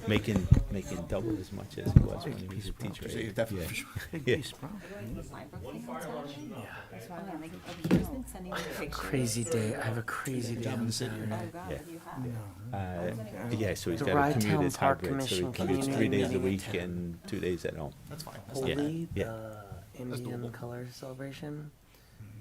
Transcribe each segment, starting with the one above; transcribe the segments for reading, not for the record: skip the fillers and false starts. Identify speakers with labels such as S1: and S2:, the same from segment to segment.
S1: making double as much as he was when he was a teacher.
S2: Yeah, definitely.
S1: Yeah.
S3: Big
S1: Yeah.
S3: piece of property.
S4: That's why I'm like, he's been sending me pictures.
S5: Crazy day. I have a crazy day on Saturday.
S4: Oh, God,
S1: Yeah.
S4: you have.
S1: Yeah, so he's
S5: The
S1: got a
S5: Rye
S1: commute
S5: Town
S1: as
S5: Park
S1: hybrid, so he
S5: Commission
S1: commutes 3
S5: community
S1: days a
S5: meeting
S1: week
S5: at 10.
S1: and 2 days at home.
S2: That's fine.
S5: Holy,
S1: Yeah.
S5: Indian
S2: doable.
S5: color celebration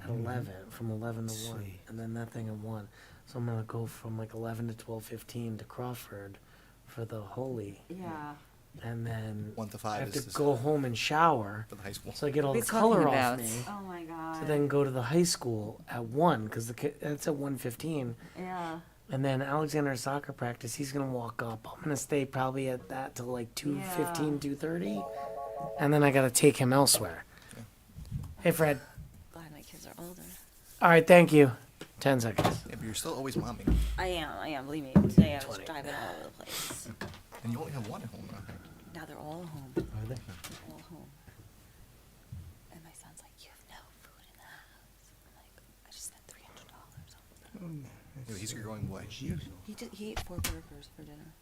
S5: at 11, from 11 to 1,
S3: Sweet.
S5: and then that thing at 1. So I'm gonna go from like 11 to 12:15 to Crawford for the holy,
S4: Yeah.
S5: and then
S2: 1 to
S5: I
S2: 5
S5: have to
S2: is
S5: go home and shower,
S2: for the high school.
S5: so I get all
S4: What are
S5: the
S4: we talking
S5: color
S4: about?
S5: off me.
S4: Oh, my God.
S5: To then go to the high school at 1, because that's at 1:15.
S4: Yeah.
S5: And then Alexander's soccer practice, he's gonna walk up. I'm gonna stay probably at that till like 2:15, 2:30, and then I gotta take him elsewhere. Hey, Fred.
S6: Glad my kids are older.
S5: All right, thank you. 10 seconds.
S2: Yeah, but you're still always momming.
S6: I am, believe me. Today I was
S5: 20.
S6: driving all over the place.
S2: And you only have one at home now.
S6: Now they're all home.
S1: Are they?
S6: They're all home. And my son's like, you have no food in the house. I'm like, I just spent $300 on food.
S2: Yeah, he's growing away.
S6: He ate 4 burgers for dinner.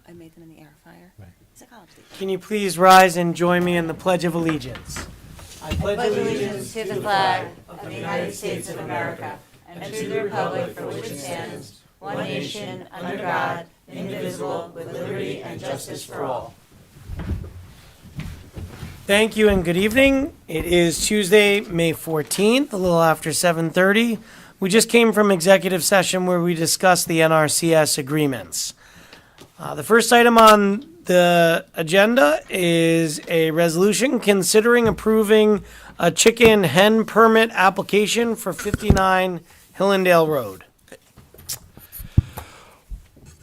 S6: I made them in the air fryer.
S1: Right.
S6: He's a college student.
S5: Can you please rise and join me in the Pledge of Allegiance? I pledge
S4: Allegiance to the flag of the United States of America and to the republic for which it stands, one nation, under God, indivisible, with liberty and justice for all.
S5: Thank you and good evening. It is Tuesday, May 14th, a little after 7:30. We just came from executive session where we discussed the NRCS agreements. The first item on the agenda is a resolution considering approving a chicken hen permit application for 59 Hillandale Road.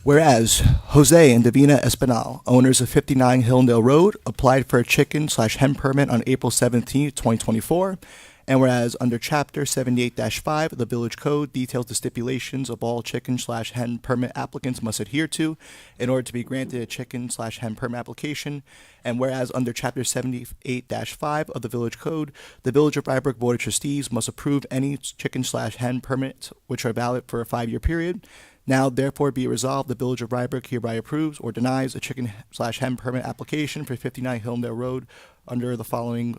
S2: Whereas Jose and Davina Espinal, owners of 59 Hillandale Road, applied for a chicken/hen permit on April 17, 2024. And whereas under Chapter 78-5 of the Village Code details the stipulations of all chicken/hen permit applicants must adhere to in order to be granted a chicken/hen permit application. And whereas under Chapter 78-5 of the Village Code, the Village of Rybrook Board of Trustees must approve any chicken/hen permits which are valid for a 5-year period. Now, therefore, be it resolved, the Village of Rybrook hereby approves or denies a chicken/hen permit application for 59 Hillandale Road under the following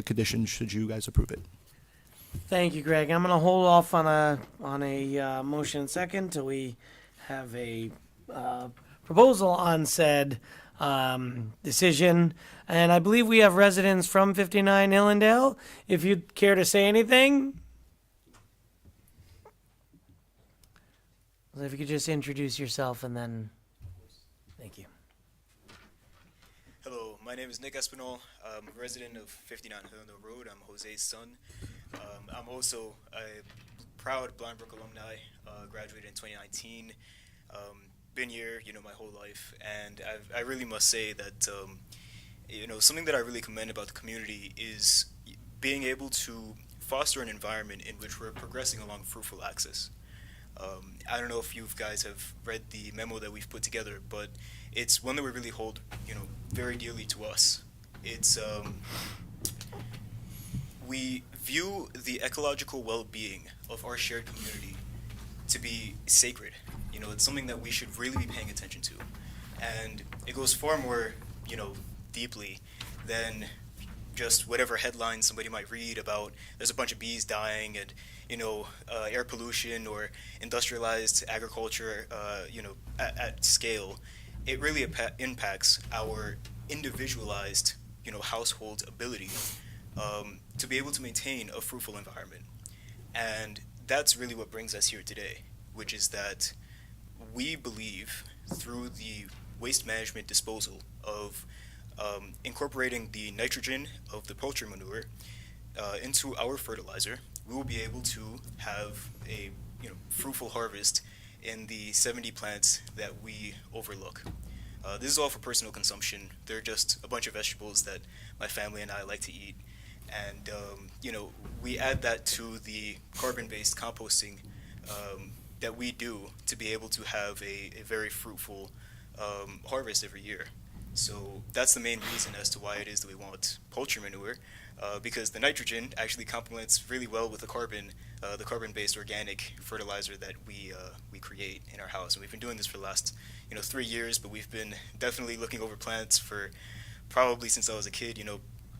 S2: conditions should you guys approve it.
S5: Thank you, Greg. I'm going to hold off on a motion second till we have a proposal on said decision. And I believe we have residents from 59 Hillandale. If you'd care to say anything, if you could just introduce yourself and then, thank you.
S7: Hello, my name is Nick Espinal. I'm a resident of 59 Hillandale Road. I'm Jose's son. I'm also a proud Blind Brook alumni, graduated in 2019. Been here, my whole life, and I really must say that, something that I really commend about the community is being able to foster an environment in which we're progressing along fruitful access. I don't know if you guys have read the memo that we've put together, but it's one that we really hold, very dearly to us. It's we view the ecological well-being of our shared community to be sacred. It's something that we should really be paying attention to, and it goes far more, deeply than just whatever headlines somebody might read about there's a bunch of bees dying and air pollution or industrialized agriculture at scale. It really impacts our individualized household's ability to be able to maintain a fruitful environment. And that's really what brings us here today, which is that we believe through the waste management disposal of incorporating the nitrogen of the poultry manure into our fertilizer, we will be able to have a fruitful harvest in the 70 plants that we overlook. This is all for personal consumption. They're just a bunch of vegetables that my family and I like to eat. And, we add that to the carbon-based composting that we do to be able to have a very fruitful harvest every year. So that's the main reason as to why it is that we want poultry manure, because the nitrogen actually complements really well with the carbon-based organic fertilizer that we create in our house. And we've been doing this for the last 3 years, but we've been definitely looking over plants for probably since I was a kid,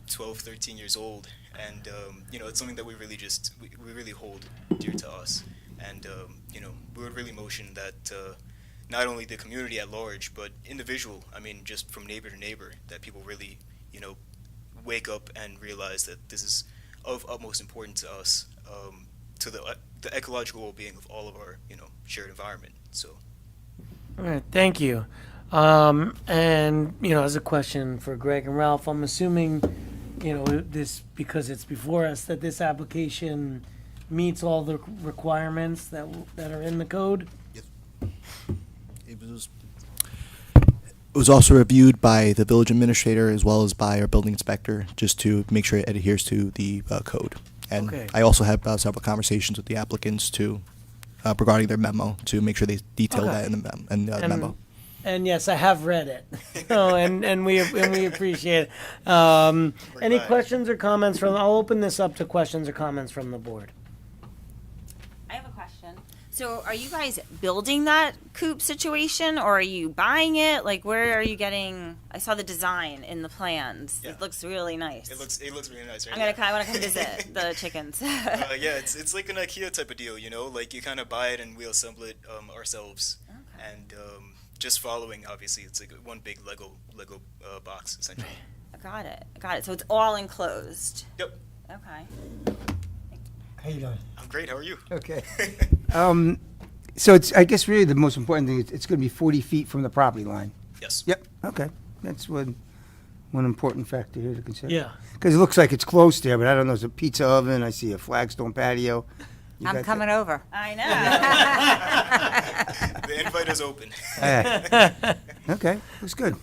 S7: 12, 13 years old, and it's something that we really we really hold dear to us, and we would really motion that not only the community at large, but individual, just from neighbor to neighbor, that people really wake up and realize that this is of utmost importance to us, to the ecological well-being of all of our shared environment. So.
S5: All right, thank you. And as a question for Greg and Ralph, I'm assuming this, because it's before us, that this application meets all the requirements that are in the code.
S2: Yes. It was also reviewed by the village administrator as well as by our building inspector, just to make sure it adheres to the code. And
S5: Okay.
S2: I also had several conversations with the applicants regarding their memo to make sure they detail
S5: Okay.
S2: that in the memo.
S5: And yes, I have read it. and we appreciate it. Any
S7: glad.
S5: questions or comments from? I'll open this up to questions or comments from the board.
S4: I have a question. So are you guys building that coop situation, or are you buying it? Like, where are you getting? I saw the design in the plans.
S7: Yeah.
S4: It looks really nice.
S7: It looks really nice, right?
S4: I want to come visit the chickens.
S7: Yeah, it's like an IKEA type of deal, like you kind of buy it and we'll assemble it ourselves, and just following, obviously, it's like one big Lego box essentially.
S4: Got it. So it's all enclosed.
S7: Yep,
S4: Okay.
S3: How you doing?
S7: I'm great. How are you?
S3: Okay. So it's, I guess really the most important thing is it's going to be 40 feet from the property line.
S7: Yes.
S3: Yep. Okay. That's one important factor here to consider.
S5: Yeah.
S3: Because it looks like it's close there, but I don't know. There's a pizza oven. I see a flagstone patio. You
S6: I'm
S3: got
S6: coming over.
S4: I know.
S7: The invite is open.
S3: that? Okay. Looks good.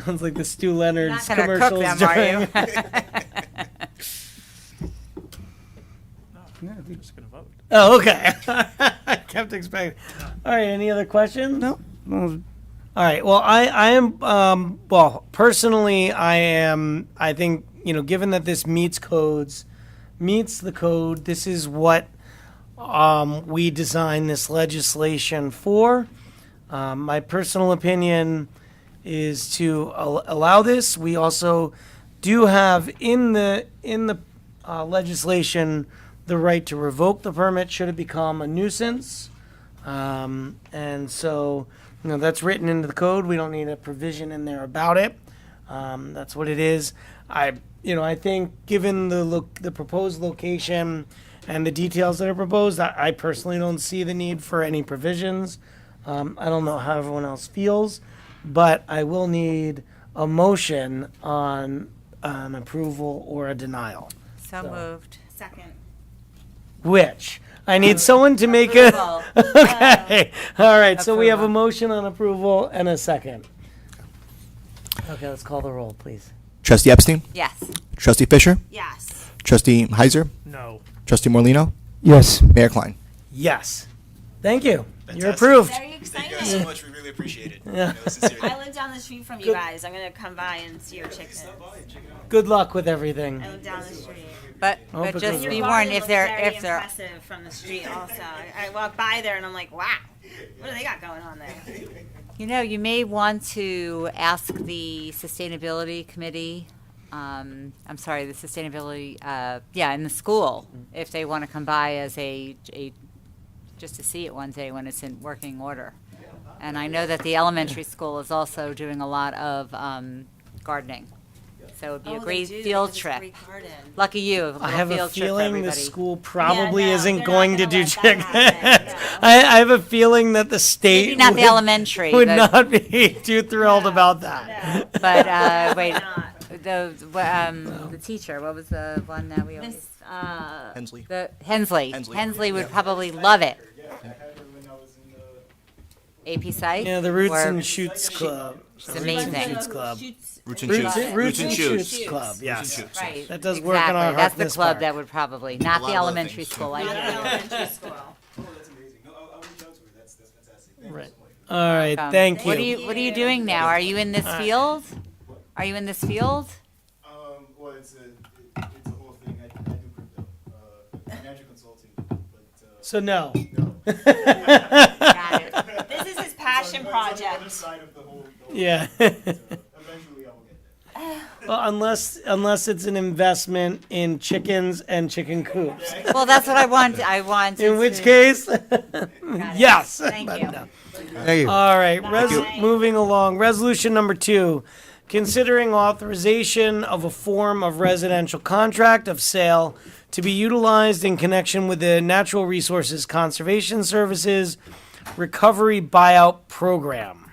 S5: Sounds like the Stu Leonard's
S6: Not gonna cook
S5: commercials
S6: them, are
S5: during.
S6: you?
S3: Yeah, I think-
S1: Just gonna vote.
S5: Oh, okay. I kept expecting. All right. Any other questions?
S3: No. Well,
S5: All right. Well, I am. Well, personally, I think given that this meets the code. This is what we designed this legislation for. My personal opinion is to allow this. We also do have in the legislation the right to revoke the permit should it become a nuisance. And so, that's written into the code. We don't need a provision in there about it. That's what it is. I think given the proposed location and the details that are proposed, I personally don't see the need for any provisions. I don't know how everyone else feels, but I will need a motion on an approval or a denial.
S6: So moved.
S4: Second.
S5: Which I need someone to make a.
S4: Approval.
S5: Okay. All right. So we have a
S6: Approval.
S5: motion on approval and a second. Okay. Let's call the roll, please.
S2: Trustee Epstein?
S6: Yes.
S2: Trustee Fisher?
S4: Yes.
S2: Trustee Heiser?
S1: No.
S2: Trustee Morlino?
S3: yes.
S2: Mayor Klein?
S5: Yes. Thank you. You're
S7: Fantastic.
S5: approved.
S4: Very
S7: Thank
S4: excited.
S7: you guys so much. We really appreciate it.
S5: Yeah.
S7: Sincerely.
S4: I live down the street from you
S5: Good.
S4: guys. I'm gonna come by and see your chickens.
S5: Good luck with everything.
S4: I live down the street.
S6: But
S5: Oh,
S6: but
S5: because
S6: just
S5: of-
S4: Your
S6: be
S4: garden
S6: warned
S4: looks
S6: if they're
S4: very impressive from the street. Also, I walk by there and I'm like, wow, what do they got going on there?
S6: you may want to ask the sustainability committee. I'm sorry, the sustainability. In the school if they want to come by as a just to see it one day when it's in working order. And I know that the elementary school is also doing a lot of gardening. So it would be a great field trip. Lucky you, a little
S5: I have a
S6: field trip for
S5: feeling the
S6: everybody.
S5: school probably
S4: Yeah, no,
S5: isn't
S4: they're
S5: going
S4: not
S5: to
S4: gonna
S5: do
S4: let that
S5: chicken.
S4: happen, no.
S5: I have a feeling that the state
S6: Maybe not the
S5: would-
S6: elementary,
S5: would
S6: but-
S5: not be too thrilled about that.
S6: But wait,
S4: Not.
S6: the teacher, what was the one that we always?
S4: This,
S2: Hensley?
S6: The Hensley.
S2: Hensley.
S6: Hensley would probably love it. AP Psych?
S5: Yeah, the Roots
S6: or-
S5: and Shoots Club.
S6: It's amazing.
S5: Shoots Club.
S2: Roots and
S5: Roots,
S2: Shoots.
S5: Roots and
S2: Shoots.
S5: Shoots Club. Yes.
S6: Right.
S5: That does work in our
S6: Exactly. That's the
S5: Harkness
S6: club
S5: Park.
S6: that would probably, not
S2: lot
S6: the
S2: of other
S6: elementary
S2: things.
S6: school. I
S4: not
S6: get
S4: an
S6: it.
S4: elementary school.
S7: Oh, that's amazing. No, I'll reach out to her. That's fantastic. Thank you
S5: Right.
S7: so much.
S5: All right, thank
S6: What are
S5: you.
S6: you doing now? Are you in this field? Are you in this field?
S7: Well, it's a whole thing. I do crypto, financial consulting, but
S5: So no.
S7: no.
S6: Got it.
S4: This is his passion project.
S7: Side of the whole
S5: Yeah.
S7: eventually I will get there.
S5: Well, unless it's an investment in chickens and chicken coops.
S6: Well, that's what I want. I want.
S5: In which case, yes.
S6: Thank you.
S3: Thank you.
S5: All right, moving along. Resolution number 2, considering authorization of a form of residential contract of sale to be utilized in connection with the Natural Resources Conservation Services Recovery Buyout Program.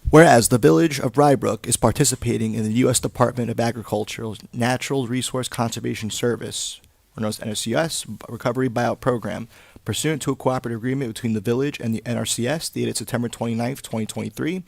S2: Whereas the Village of Rybrook is participating in the U.S. Department of Agriculture's Natural Resource Conservation Service, or known as NRCS, Recovery Buyout Program, pursuant to a cooperative agreement between the Village and the NRCS dated September 29th, 2023.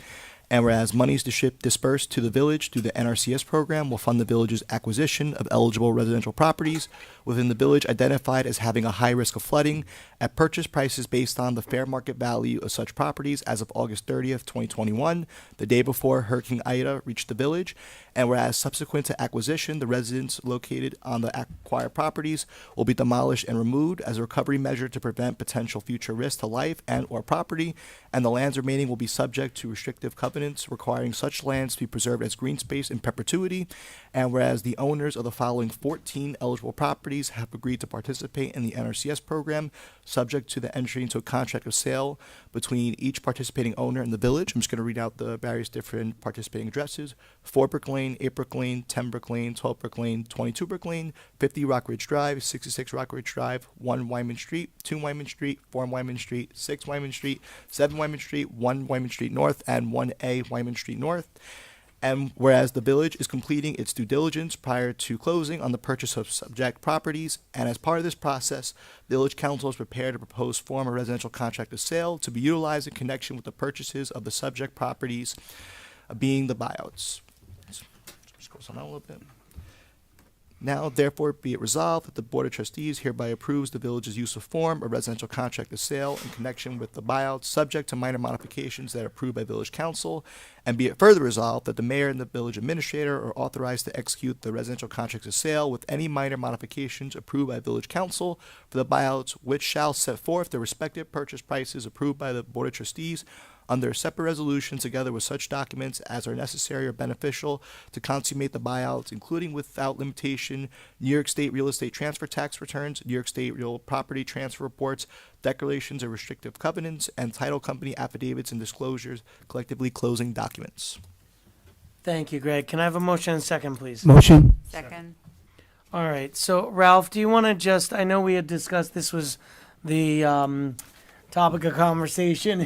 S2: And whereas monies dispersed to the Village through the NRCS program will fund the Village's acquisition of eligible residential properties within the Village identified as having a high risk of flooding at purchase prices based on the fair market value of such properties as of August 30th, 2021, the day before Hurricane Ida reached the Village. And whereas subsequent to acquisition, the residents located on the acquired properties will be demolished and removed as a recovery measure to prevent potential future risk to life and or property, and the lands remaining will be subject to restrictive covenants requiring such lands to be preserved as green space in perpetuity. And whereas the owners of the following 14 eligible properties have agreed to participate in the NRCS program, subject to the entry into a contract of sale between each participating owner and the Village. I'm just going to read out the various different participating addresses: 4 Brook Lane, 8 Brook Lane, 10 Brook Lane, 12 Brook Lane, 22 Brook Lane, 50 Rockridge Drive, 66 Rockridge Drive, 1 Wyman Street, 2 Wyman Street, 4 Wyman Street, 6 Wyman Street, 7 Wyman Street, 1 Wyman Street North, and 1A Wyman Street North. And whereas the Village is completing its due diligence prior to closing on the purchase of subject properties, and as part of this process, Village Council is prepared to propose form a residential contract of sale to be utilized in connection with the purchases of the subject properties, being the buyouts. Just scroll some out a little bit. Now, therefore, be it resolved that the Board of Trustees hereby approves the Village's use of form a residential contract of sale in connection with the buyout, subject to minor modifications that are approved by Village Council, and be it further resolved that the mayor and the Village Administrator are authorized to execute the residential contracts of sale with any minor modifications approved by Village Council for the buyouts, which shall set forth the respective purchase prices approved by the Board of Trustees under a separate resolution, together with such documents as are necessary or beneficial to consummate the buyouts, including without limitation New York State real estate transfer tax returns, New York State real property transfer reports, declarations of restrictive covenants, and title company affidavits and disclosures, collectively closing documents.
S5: Thank you, Greg. Can I have a motion and second, please?
S3: Motion.
S6: Second.
S5: All right. So, Ralph, do you want to just, I know we had discussed this was the topic of conversation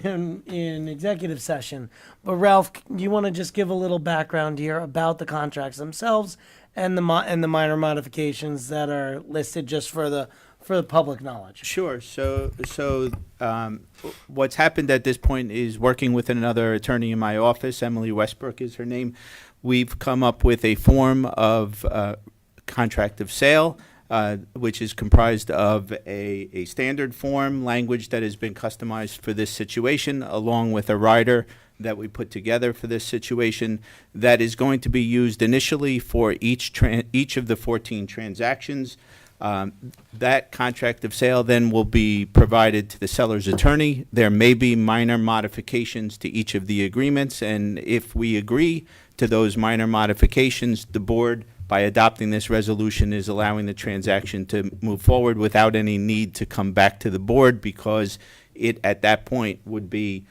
S5: in executive session, but Ralph, you want to just give a little background here about the contracts themselves and the minor modifications that are listed just for the public knowledge?
S8: Sure. So what's happened at this point is, working with another attorney in my office, Emily Westbrook is her name, we've come up with a form of contract of sale, which is comprised of a standard form language that has been customized for this situation, along with a rider that we put together for this situation that is going to be used initially for each of the 14 transactions. That contract of sale then will be provided to the seller's attorney. There may be minor modifications to each of the agreements, and if we agree to those minor modifications, the board, by adopting this resolution, is allowing the transaction to move forward without any need to come back to the board, because it at that point would be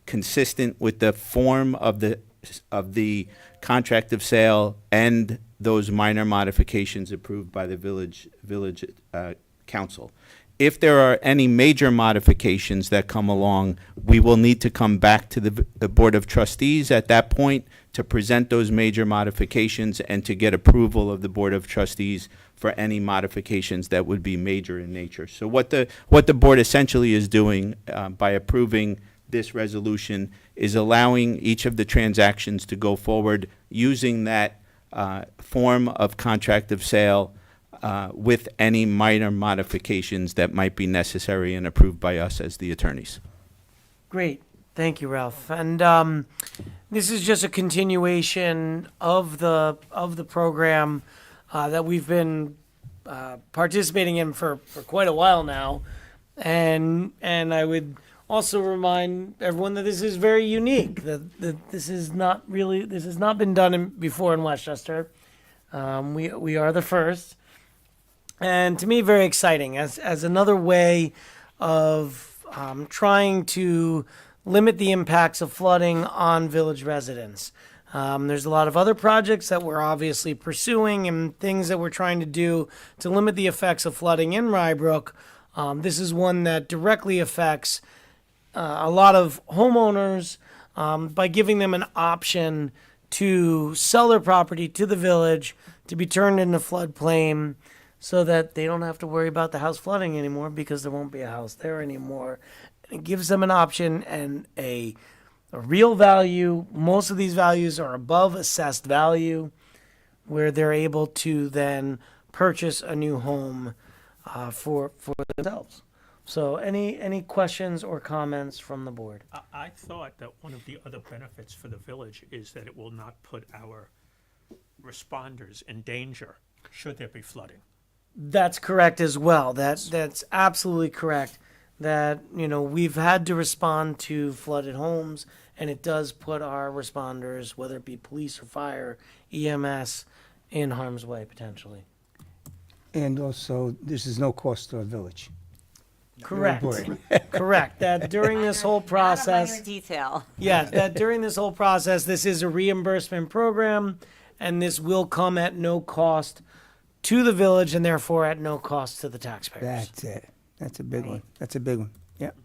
S8: consistent with the form of the contract of sale and those minor modifications approved by the village council. If there are any major modifications that come along, we will need to come back to the Board of Trustees at that point to present those major modifications and to get approval of the Board of Trustees for any modifications that would be major in nature. So what the board essentially is doing by approving this resolution is allowing each of the transactions to go forward using that form of contract of sale with any minor modifications that might be necessary and approved by us as the attorneys.
S5: Great. Thank you, Ralph. And this is just a continuation of the program that we've been participating in for quite a while now. And I would also remind everyone that this is very unique, that this has not been done before in Westchester. We are the first. And to me, very exciting as another way of trying to limit the impacts of flooding on village residents. There's a lot of other projects that we're obviously pursuing and things that we're trying to do to limit the effects of flooding in Rye Brook. This is one that directly affects a lot of homeowners by giving them an option to sell their property to the village to be turned into floodplain so that they don't have to worry about the house flooding anymore because there won't be a house there anymore. It gives them an option and a real value. Most of these values are above assessed value, where they're able to then purchase a new home for themselves. So any questions or comments from the board?
S9: I thought that one of the other benefits for the village is that it will not put our responders in danger should there be flooding.
S5: That's correct as well. That's absolutely correct. That, we've had to respond to flooded homes, and it does put our responders, whether it be police or fire, EMS, in harm's way potentially.
S3: And also, this is no cost to our village.
S5: Correct.
S3: Very important.
S5: Correct. That during this whole process,
S6: Not a minor detail.
S5: yeah, that during this whole process, this is a reimbursement program, and this will come at no cost to the village, and therefore at no cost to the taxpayers.
S3: That's it. That's a big one. That's a big one. Yep.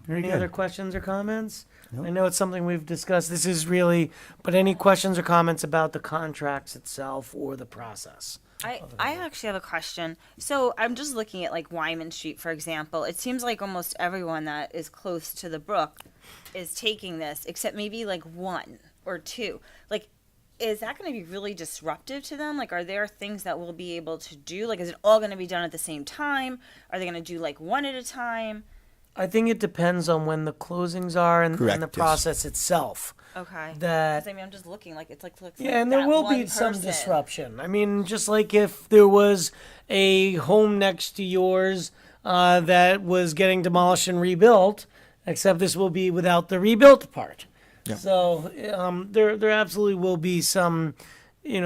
S3: Very
S5: Any
S3: good.
S5: other questions or comments?
S3: Nope.
S5: I know it's something we've discussed. This is really, but any questions or comments about the contracts itself or the process?
S10: I actually have a question. So I'm just looking at like Wyman Street, for example. It seems like almost everyone that is close to the brook is taking this, except maybe like one or two. Like, is that going to be really disruptive to them? Like, are there things that we'll be able to do? Like, is it all going to be done at the same time? Are they going to do like one at a time?
S5: I think it depends on when the closings are and
S2: Correct,
S5: the
S2: yes.
S5: process itself.
S10: Okay.
S5: That
S10: 'Cause, I mean, I'm just looking like it's like
S5: Yeah, and there
S10: that
S5: will
S10: one
S5: be some
S10: person.
S5: disruption. I mean, just like if there was a home next to yours that was getting demolished and rebuilt, except this will be without the rebuilt part.
S2: Yeah.
S5: So there absolutely will be some,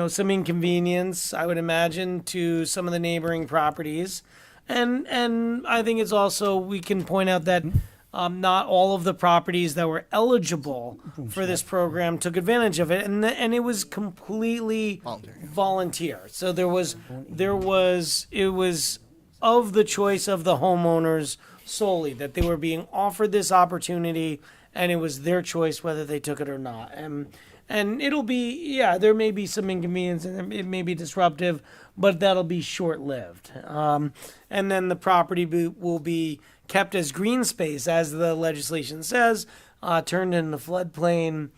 S5: some inconvenience, I would imagine, to some of the neighboring properties. And I think it's also, we can point out that not all of the properties that were eligible for this program took advantage of it, and it was completely volunteer. So it was of the choice of the homeowners solely, that they were being offered this opportunity, and it was their choice whether they took it or not. And it'll be, there may be some inconvenience and it may be disruptive, but that'll be short-lived. And then the property will be kept as green space, as the legislation says, turned into floodplain,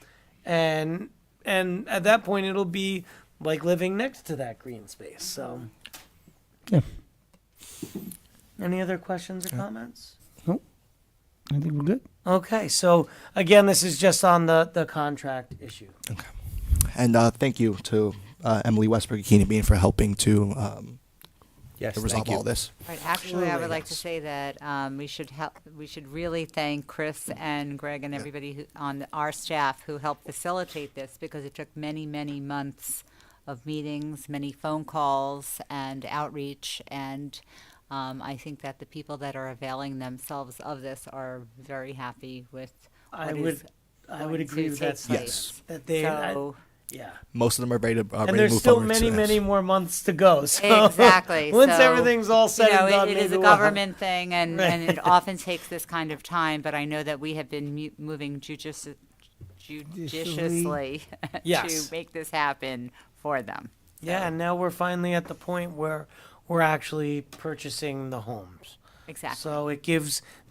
S5: and at that point it'll be like living next to that green space. So,
S3: Yeah.
S5: Any other questions or comments?
S3: Nope. I think we're good.
S5: Okay, so again, this is just on the contract issue.
S2: And thank you to Emily Westbrook and Keenan Bean for helping to
S8: Yes,
S2: resolve
S8: thank you.
S2: all this.
S6: Right. Actually, I would like to say that we should really thank Chris and Greg and everybody on our staff who helped facilitate this, because it took many, many months of meetings, many phone calls, and outreach. And I think that the people that are availing themselves of this are very happy with
S5: I
S6: what
S5: would
S6: is
S5: I would
S6: going
S5: agree
S6: to
S5: with
S6: take
S5: that.
S6: place.
S2: Yes.
S5: That they yeah.
S2: Most of them are ready to,
S5: And
S2: ready to
S5: there's
S2: move
S5: still
S2: forward.
S5: many,
S2: so
S5: many
S2: yes.
S5: more months to go. So
S6: Exactly.
S5: once
S6: So,
S5: everything's all said and done,
S6: it is
S5: maybe
S6: a
S5: we'll have-
S6: government thing, and it often takes this kind of time. But I know that we have been moving judiciously
S5: Yes.
S6: to make this happen for them.
S5: Yeah, and now we're finally at the point where we're actually purchasing the homes.
S6: Exactly.
S5: So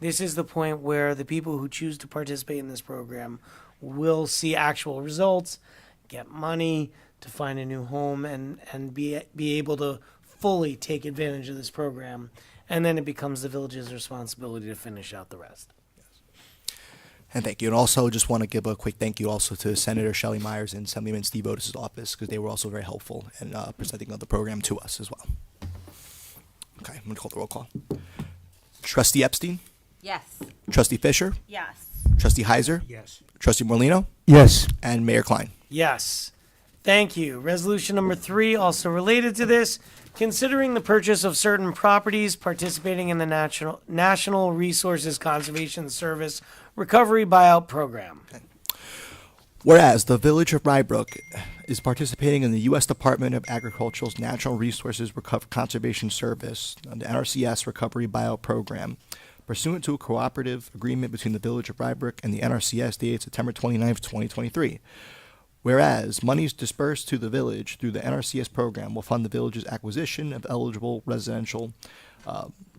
S5: this is the point where the people who choose to participate in this program will see actual results, get money to find a new home, and be able to fully take advantage of this program. And then it becomes the village's responsibility to finish out the rest.
S2: And thank you. And also just want to give a quick thank you also to Senator Shelley Myers and Assemblyman Steve Otis' office, because they were also very helpful in presenting the program to us as well. Okay, I'm going to call the roll call. Trustee Epstein,
S6: Yes.
S2: Trustee Fisher,
S10: Yes.
S2: Trustee Heiser,
S9: Yes.
S2: Trustee Morlino,
S3: Yes.
S2: and Mayor Klein.
S5: Yes. Thank you. Resolution number 3, also related to this, considering the purchase of certain properties participating in the National Resources Conservation Service Recovery Buyout Program.
S2: Whereas the Village of Rybrook is participating in the U.S. Department of Agriculture's Natural Resources Conservation Service, the NRCS Recovery Buyout Program, pursuant to a cooperative agreement between the Village of Rybrook and the NRCS dated September 29, 2023. Whereas monies dispersed to the village through the NRCS program will fund the village's acquisition of eligible residential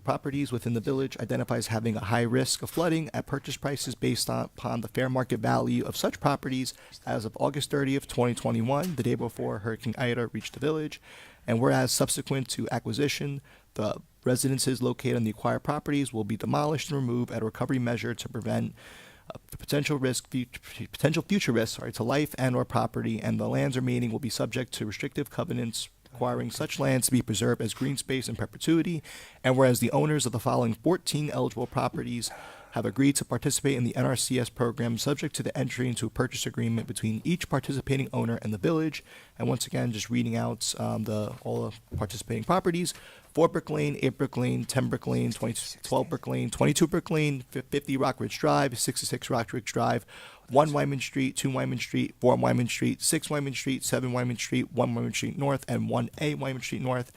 S2: properties within the village identified as having a high risk of flooding at purchase prices based upon the fair market value of such properties as of August 30th, 2021, the day before Hurricane Ida reached the village. And whereas subsequent to acquisition, the residences located on the acquired properties will be demolished and removed at a recovery measure to prevent potential future risks to life and/or property, and the lands remaining will be subject to restrictive covenants requiring such lands to be preserved as green space in perpetuity. And whereas the owners of the following 14 eligible properties have agreed to participate in the NRCS program, subject to the entry into a purchase agreement between each participating owner and the village. And once again, just reading out all the participating properties: 4 Brook Lane, 8 Brook Lane, 10 Brook Lane, 12 Brook Lane, 22 Brook Lane, 50 Rockridge Drive, 66 Rockridge Drive, 1 Wyman Street, 2 Wyman Street, 4 Wyman Street, 6 Wyman Street, 7 Wyman Street, 1 Wyman Street North, and 1A Wyman Street North.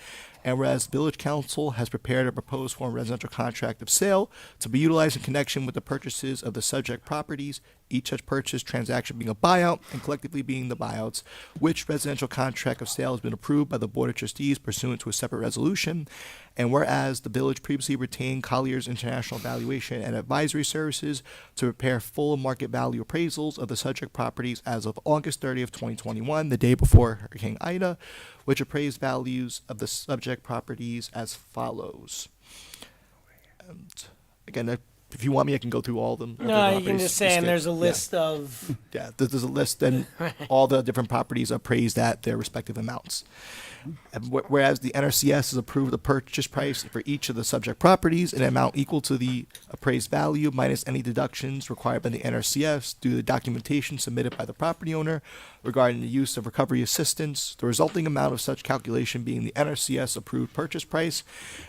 S2: And whereas Village Council has prepared a proposed form of residential contract of sale to be utilized in connection with the purchases of the subject properties, each such purchase transaction being a buyout and collectively being the buyouts, which residential contract of sale has been approved by the Board of Trustees pursuant to a separate resolution. And whereas the village previously retained Collier's International Valuation and Advisory Services to prepare full market value appraisals of the subject properties as of August 30th, 2021, the day before Hurricane Ida, which appraised values of the subject properties as follows. And again, if you want me, I can go through all of them.
S5: No, you can just say, and there's a list of...
S2: Yeah, there's a list, and all the different properties are appraised at their respective amounts. And whereas the NRCS has approved the purchase price for each of the subject properties in an amount equal to the appraised value minus any deductions required by the NRCS due to the documentation submitted by the property owner regarding the use of recovery assistance, the resulting amount of such calculation being the NRCS approved purchase price.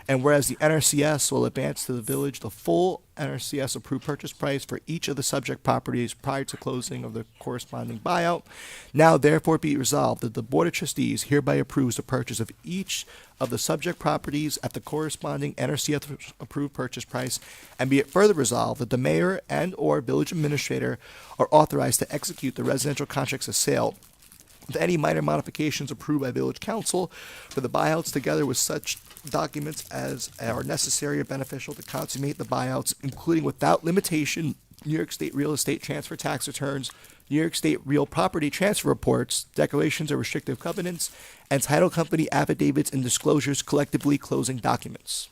S2: And whereas the NRCS will advance to the village the full NRCS approved purchase price for each of the subject properties prior to closing of the corresponding buyout, now therefore be resolved that the Board of Trustees hereby approves the purchase of each of the subject properties at the corresponding NRCS approved purchase price, and be it further resolved that the mayor and or village administrator are authorized to execute the residential contracts of sale with any minor modifications approved by village council for the buyouts, together with such documents as are necessary or beneficial to consummate the buyouts, including without limitation New York State real estate transfer tax returns, New York State real property transfer reports, declarations of restrictive covenants, and title company affidavits and disclosures collectively closing documents.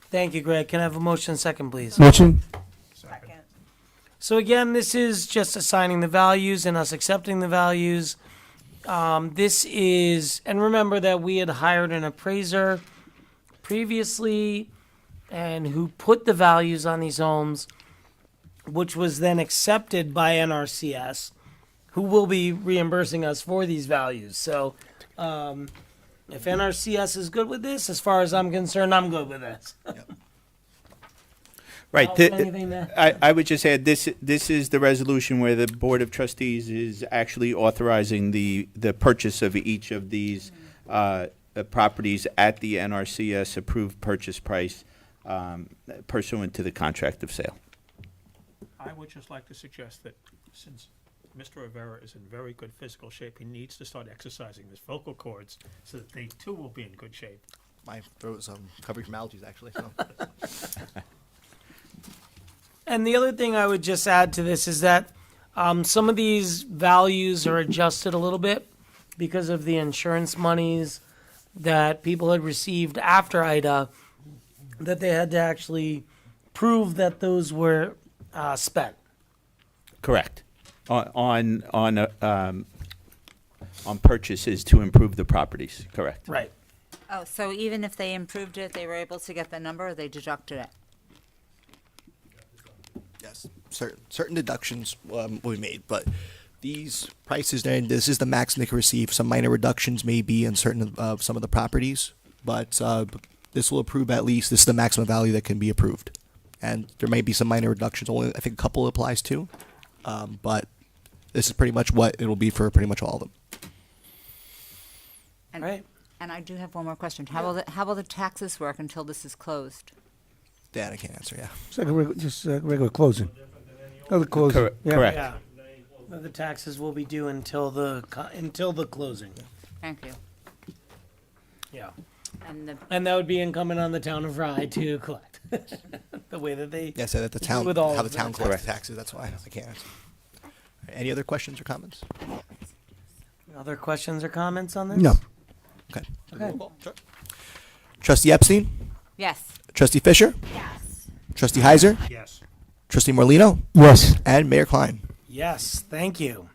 S5: Thank you, Greg. Can I have a motion second, please?
S3: Motion?
S10: Second.
S5: So again, this is just assigning the values and us accepting the values. This is, and remember that we had hired an appraiser previously and who put the values on these homes, which was then accepted by NRCS, who will be reimbursing us for these values. So if NRCS is good with this, as far as I'm concerned, I'm good with this.
S8: Right.
S5: Alex, anything there?
S8: I would just add, this is the resolution where the Board of Trustees is actually authorizing the purchase of each of these properties at the NRCS approved purchase price pursuant to the contract of sale.
S9: I would just like to suggest that since Mr. Rivera is in very good physical shape, he needs to start exercising his vocal cords so that they too will be in good shape.
S2: My throat is covering from allergies, actually. So.
S5: And the other thing I would just add to this is that some of these values are adjusted a little bit because of the insurance monies that people had received after Ida, that they had to actually prove that those were spent.
S8: Correct. On purchases to improve the properties, correct.
S5: Right.
S6: Oh, so even if they improved it, they were able to get the number, or they deducted it?
S2: Yes, certain deductions will be made, but these prices, this is the maximum they can receive. Some minor reductions may be in certain some of the properties, but this will approve at least. This is the maximum value that can be approved, and there may be some minor reductions. Only I think a couple applies to, but this is pretty much what it'll be for pretty much all of them.
S6: And,
S5: Right.
S6: and I do have one more question. How will the taxes work until this is closed?
S2: That I can't answer. Yeah.
S3: It's like a regular closing. Another closing. Yeah.
S8: Correct.
S5: Yeah. The taxes will be due until the closing.
S6: Thank you.
S5: Yeah.
S6: And
S5: And that would be incumbent on the town of Rye to collect. The way that they.
S2: Yeah, so that the town,
S5: With all
S2: how the
S5: of
S2: town
S5: that.
S2: collects taxes. That's why I can't answer. Any other questions or comments?
S5: Other questions or comments on this?
S3: No.
S2: Okay.
S5: Okay.
S2: Sure. Trustee Epstein,
S6: yes.
S2: Trustee Fisher,
S10: Yes.
S2: Trustee Heiser,
S9: Yes.
S2: Trustee Morlino,
S3: Yes.
S2: and Mayor Klein.
S5: Yes, thank you.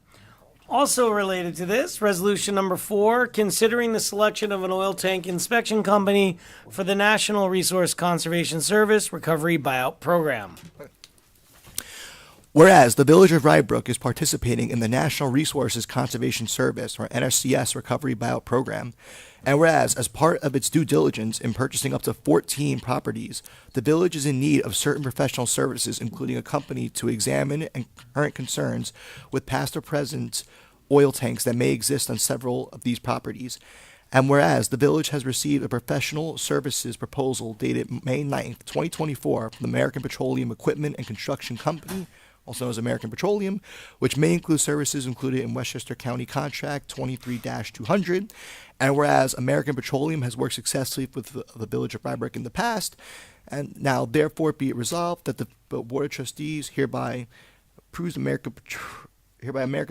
S5: Also related to this, resolution number 4, considering the selection of an oil tank inspection company for the National Resource Conservation Service Recovery Buyout Program.
S2: Whereas the Village of Rybrook is participating in the National Resources Conservation Service, or NRCS Recovery Buyout Program, and whereas as part of its due diligence in purchasing up to 14 properties, the village is in need of certain professional services, including a company to examine and current concerns with past or present oil tanks that may exist on several of these properties. And whereas the village has received a professional services proposal dated May 9th, 2024 from the American Petroleum Equipment and Construction Company, also known as American Petroleum, which may include services included in Westchester County Contract 23-200. And whereas American Petroleum has worked successfully with the Village of Rybrook in the past, and now therefore be it resolved that the Board of Trustees hereby approves American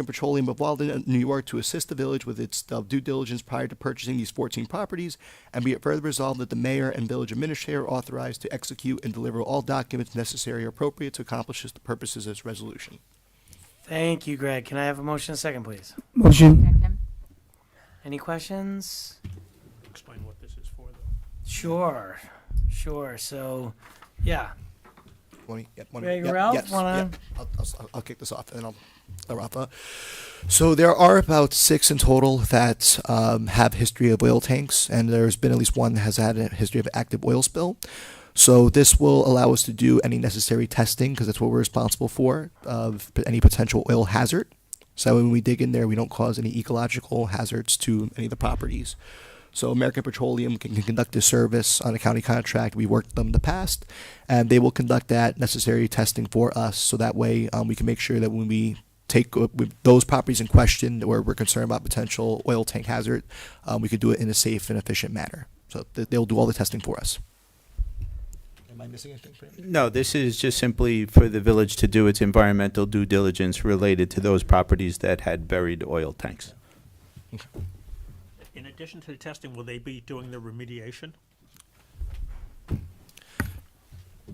S2: Petroleum of Walden, New York, to assist the village with its due diligence prior to purchasing these 14 properties, and be it further resolved that the mayor and village administrator are authorized to execute and deliver all documents necessary or appropriate to accomplish the purposes of this resolution.
S5: Thank you, Greg. Can I have a motion and a second, please?
S3: Motion.
S6: Second.
S5: Any questions?
S9: Explain what this is for, though.
S5: Sure. So, yeah. Greg or Ralph,
S2: yes,
S5: wanna-
S2: I'll kick this off, and then I'll Rafa. So there are about 6 in total that have history of oil tanks, and there's been at least one that has had a history of active oil spill. So this will allow us to do any necessary testing, because that's what we're responsible for, of any potential oil hazard. So when we dig in there, we don't cause any ecological hazards to any of the properties. So American Petroleum can conduct this service on a county contract. We worked with them in the past, and they will conduct that necessary testing for us. So that way we can make sure that when we take those properties in question where we're concerned about potential oil tank hazard, we could do it in a safe and efficient manner. So they'll do all the testing for us. Am I missing anything?
S8: No, this is just simply for the village to do its environmental due diligence related to those properties that had buried oil tanks.
S9: In addition to the testing, will they be doing the remediation?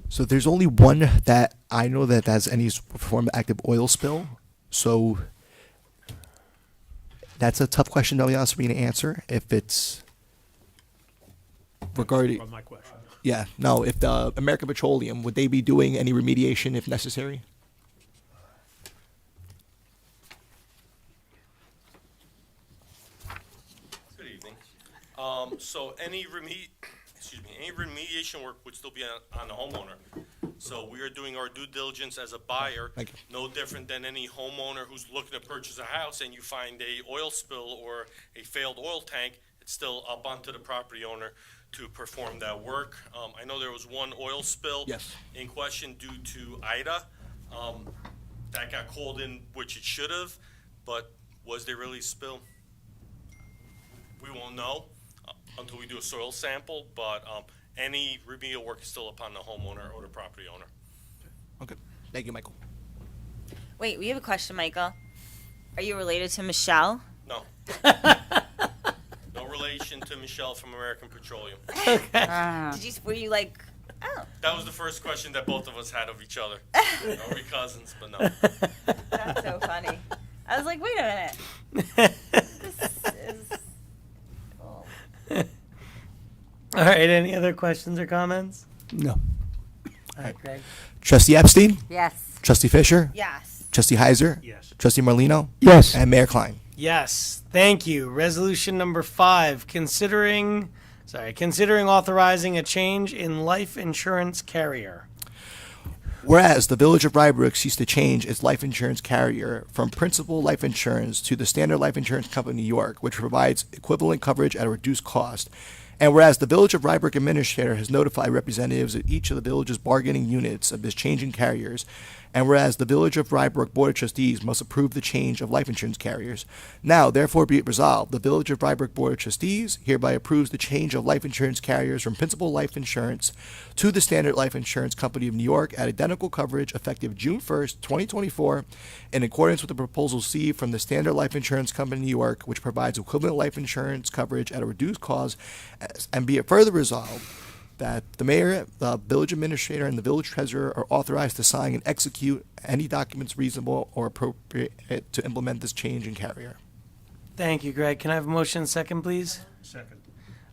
S2: So there's only one that I know that has any form of active oil spill. So that's a tough question, to be honest, for me to answer. If it's regarding,
S9: Or my question.
S2: yeah, no, if the American Petroleum, would they be doing any remediation if necessary?
S11: Good evening. So any remediation work would still be on the homeowner. So we are doing our due diligence as a buyer,
S2: Thank you.
S11: no different than any homeowner who's looking to purchase a house and you find a oil spill or a failed oil tank, it's still up onto the property owner to perform that work. I know there was one oil spill
S2: Yes.
S11: in question due to Ida. That got called in, which it should have, but was there really a spill? We won't know until we do a soil sample, but any remedial work is still upon the homeowner or the property owner.
S2: Okay. Thank you, Michael.
S10: Wait, we have a question, Michael. Are you related to Michelle?
S11: No. No relation to Michelle from American Petroleum.
S10: Were you like Oh,
S11: That was the first question that both of us had of each other. Are we cousins? But no.
S10: that's so funny. I was like, wait a minute. This is. Oh.
S5: All right, any other questions or comments?
S3: No.
S5: All right, Greg.
S2: Trustee Epstein?
S6: Yes.
S2: Trustee Fisher?
S10: Yes.
S2: Trustee Heiser?
S9: Yes.
S2: Trustee Morlino,
S3: Yes.
S2: And Mayor Klein.
S5: Yes, thank you. Resolution number 5, considering authorizing a change in life insurance carrier.
S2: Whereas the Village of Rybrook seeks to change its life insurance carrier from Principal Life Insurance to the Standard Life Insurance Company of New York, which provides equivalent coverage at a reduced cost. And whereas the Village of Rybrook Administrator has notified representatives of each of the village's bargaining units of this change in carriers, and whereas the Village of Rybrook Board of Trustees must approve the change of life insurance carriers, now therefore be it resolved, the Village of Rybrook Board of Trustees hereby approves the change of life insurance carriers from Principal Life Insurance to the Standard Life Insurance Company of New York at identical coverage effective June 1st, 2024, in accordance with the proposal C from the Standard Life Insurance Company of New York, which provides equivalent life insurance coverage at a reduced cost, and be it further resolved that the mayor, the village administrator, and the village treasurer are authorized to sign and execute any documents reasonable or appropriate to implement this change in carrier.
S5: Thank you, Greg. Can I have a motion second, please?
S9: Second.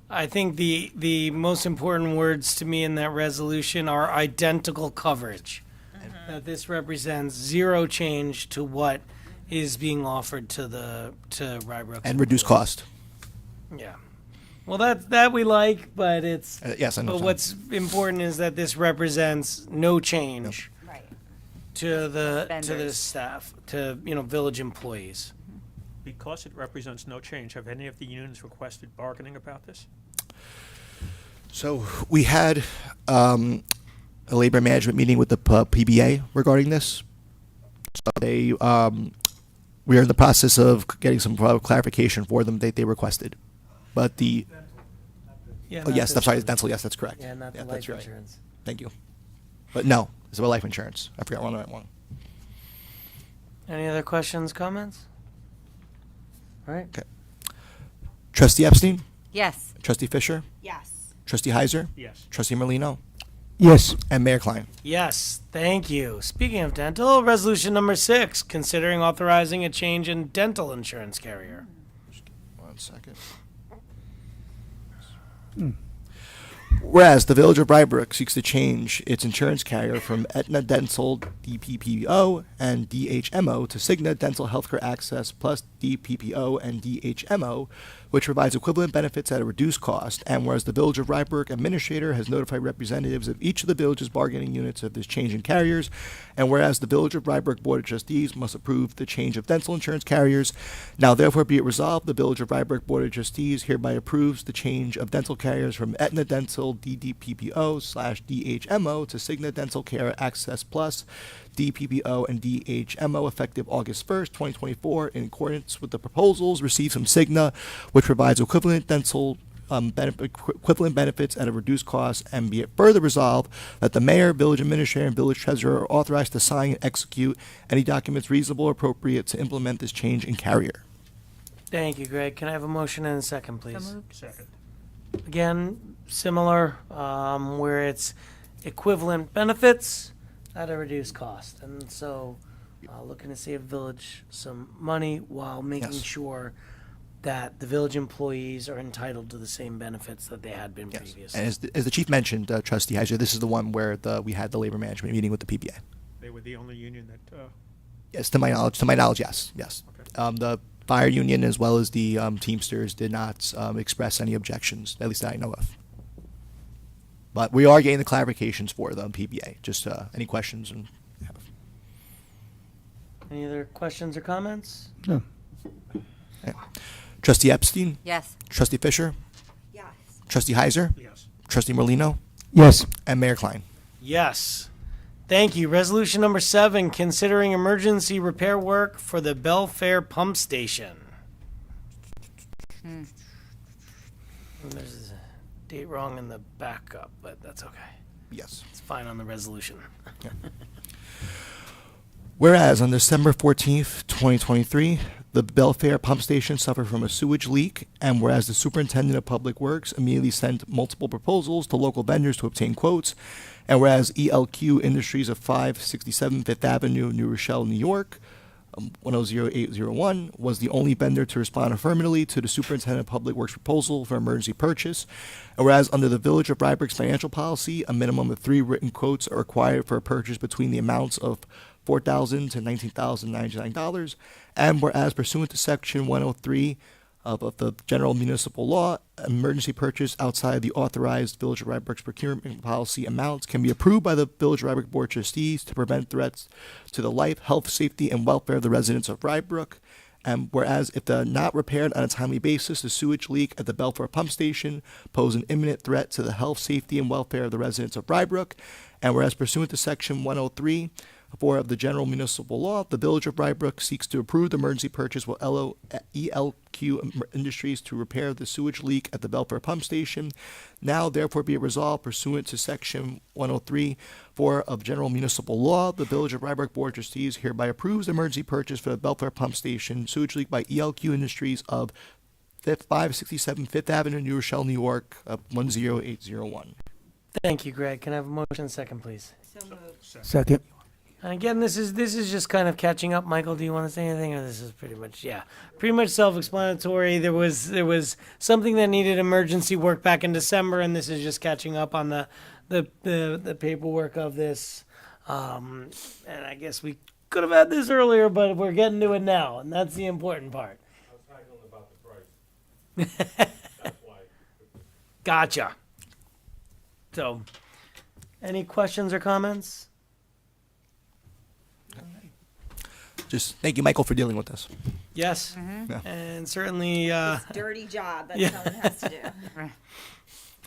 S5: I think the most important words to me in that resolution are identical coverage. That this represents zero change to what is being offered to Rybrook.
S2: And reduce cost.
S5: Yeah. Well, that we like, but it's.
S2: Yes, I know.
S5: But what's important is that this represents no change
S10: Right.
S5: to the
S6: Vendors.
S5: staff, to village employees.
S9: Because it represents no change, have any of the unions requested bargaining about this?
S2: So we had a labor management meeting with the PBA regarding this. So we are in the process of getting some clarification for them that they requested. But the
S5: Yeah.
S2: oh, yes, I'm sorry, dental. Yes, that's correct.
S5: Yeah, not the
S2: that's
S5: life
S2: right.
S5: insurance.
S2: Thank you. But no, it's about life insurance. I forgot one.
S5: Any other questions, comments? All right.
S2: Okay. Trustee Epstein,
S6: Yes.
S2: Trustee Fisher,
S10: Yes.
S2: Trustee Heiser,
S9: Yes.
S2: Trustee Merlino,
S3: Yes.
S2: and Mayor Klein.
S5: Yes, thank you. Speaking of dental, resolution number 6, considering authorizing a change in dental insurance carrier.
S2: 1 second. Whereas the Village of Rybrook seeks to change its insurance carrier from Aetna Dental DPPO and DHMO to Cigna Dental Healthcare Access plus DPPO and DHMO, which provides equivalent benefits at a reduced cost, and whereas the Village of Rybrook Administrator has notified representatives of each of the village's bargaining units of this change in carriers, and whereas the Village of Rybrook Board of Trustees must approve the change of dental insurance carriers, now therefore be it resolved, the Village of Rybrook Board of Trustees hereby approves the change of dental carriers from Aetna Dental DDPPO/DHMO to Cigna Dental Care Access Plus DPPO and DHMO effective August 1st, 2024, in accordance with the proposals received from Cigna, which provides equivalent dental equivalent benefits at a reduced cost, and be it further resolved that the mayor, village administrator, and village treasurer are authorized to sign and execute any documents reasonable or appropriate to implement this change in carrier.
S5: Thank you, Greg. Can I have a motion and a second, please?
S9: Second.
S5: Again, similar, where it's equivalent benefits at a reduced cost. And so looking to save village some money while making
S2: Yes.
S5: sure that the village employees are entitled to the same benefits that they had been previously.
S2: And as the chief mentioned, Trustee Heiser, this is the one where we had the labor management meeting with the PBA.
S9: They were the only union that,
S2: Yes, to my knowledge, yes.
S9: Okay.
S2: The fire union as well as the Teamsters did not express any objections, at least that I know of. But we are getting the clarifications for the PBA. Just any questions?
S5: Any other questions or comments?
S3: No.
S2: Okay. Trustee Epstein,
S6: Yes.
S2: Trustee Fisher,
S10: Yes.
S2: Trustee Heiser,
S9: yes.
S2: Trustee Merlino,
S3: Yes.
S2: and Mayor Klein.
S5: Yes. Thank you. Resolution number 7, considering emergency repair work for the Belfair Pump Station. And there's a date wrong in the backup, but that's okay.
S2: Yes.
S5: It's fine on the resolution.
S2: Whereas on December 14th, 2023, the Belfair pump station suffered from a sewage leak, and whereas the superintendent of public works immediately sent multiple proposals to local vendors to obtain quotes, and whereas ELQ Industries of 567 Fifth Avenue, New Rochelle, New York, 100801 was the only vendor to respond affirmatively to the superintendent of public works proposal for emergency purchase. And whereas under the Village of Rybrook's financial policy, a minimum of 3 written quotes are required for a purchase between the amounts of $4,000 to $19,099. And whereas pursuant to Section 103 of the General Municipal Law, emergency purchase outside the authorized Village of Rybrook's procurement policy amounts can be approved by the Village of Rybrook Board of Trustees to prevent threats to the life, health, safety, and welfare of the residents of Rybrook. And whereas if they're not repaired on a timely basis, the sewage leak at the Belfair pump station pose an imminent threat to the health, safety, and welfare of the residents of Rybrook. And whereas pursuant to Section 103 of the General Municipal Law, the Village of Rybrook seeks to approve the emergency purchase with ELQ Industries to repair the sewage leak at the Belfair pump station. Now, therefore, be it resolved pursuant to Section 103 of General Municipal Law, the Village of Rybrook Board of Trustees hereby approves the emergency purchase for the Belfair pump station sewage leak by ELQ Industries of 567 Fifth Avenue, New Rochelle, New York, 10801.
S5: Thank you, Greg. Can I have a motion second, please?
S3: Second.
S5: And again, this is just kind of catching up. Michael, do you want to say anything, or this is pretty much self-explanatory. There was something that needed emergency work back in December, and this is just catching up on the paperwork of this. And I guess we could have had this earlier, but we're getting to it now, and that's the important part.
S11: I was haggling about the price. That's why.
S5: Gotcha. So, any questions or comments?
S2: Just thank you, Michael, for dealing with this.
S5: Yes,
S2: Yeah.
S5: and certainly.
S10: Dirty job that
S5: Yeah.
S10: someone has to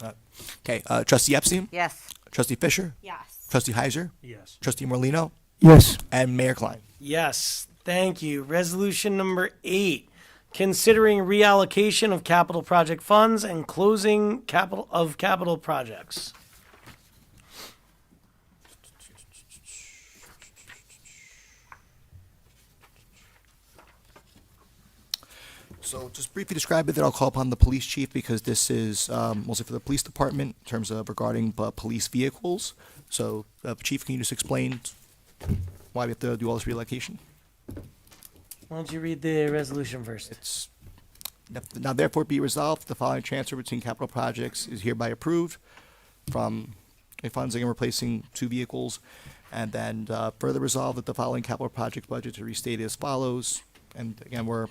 S10: do.
S2: Okay, Trustee Epstein,
S6: Yes.
S2: Trustee Fisher,
S10: Yes.
S2: Trustee Heiser,
S9: Yes.
S2: Trustee Morlino,
S3: Yes.
S2: and Mayor Klein.
S5: Yes, thank you. Resolution number 8, considering reallocation of capital project funds and closing capital projects.
S2: So just briefly describe it, then I'll call upon the police chief because this is mostly for the police department in terms of regarding police vehicles. So, Chief, can you just explain why we have to do all this reallocation?
S5: Why don't you read the resolution first?
S2: It's now therefore be resolved, the following transfer between capital projects is hereby approved from a funds and replacing 2 vehicles. And then further resolved that the following capital project budgets are restated as follows. And again, we're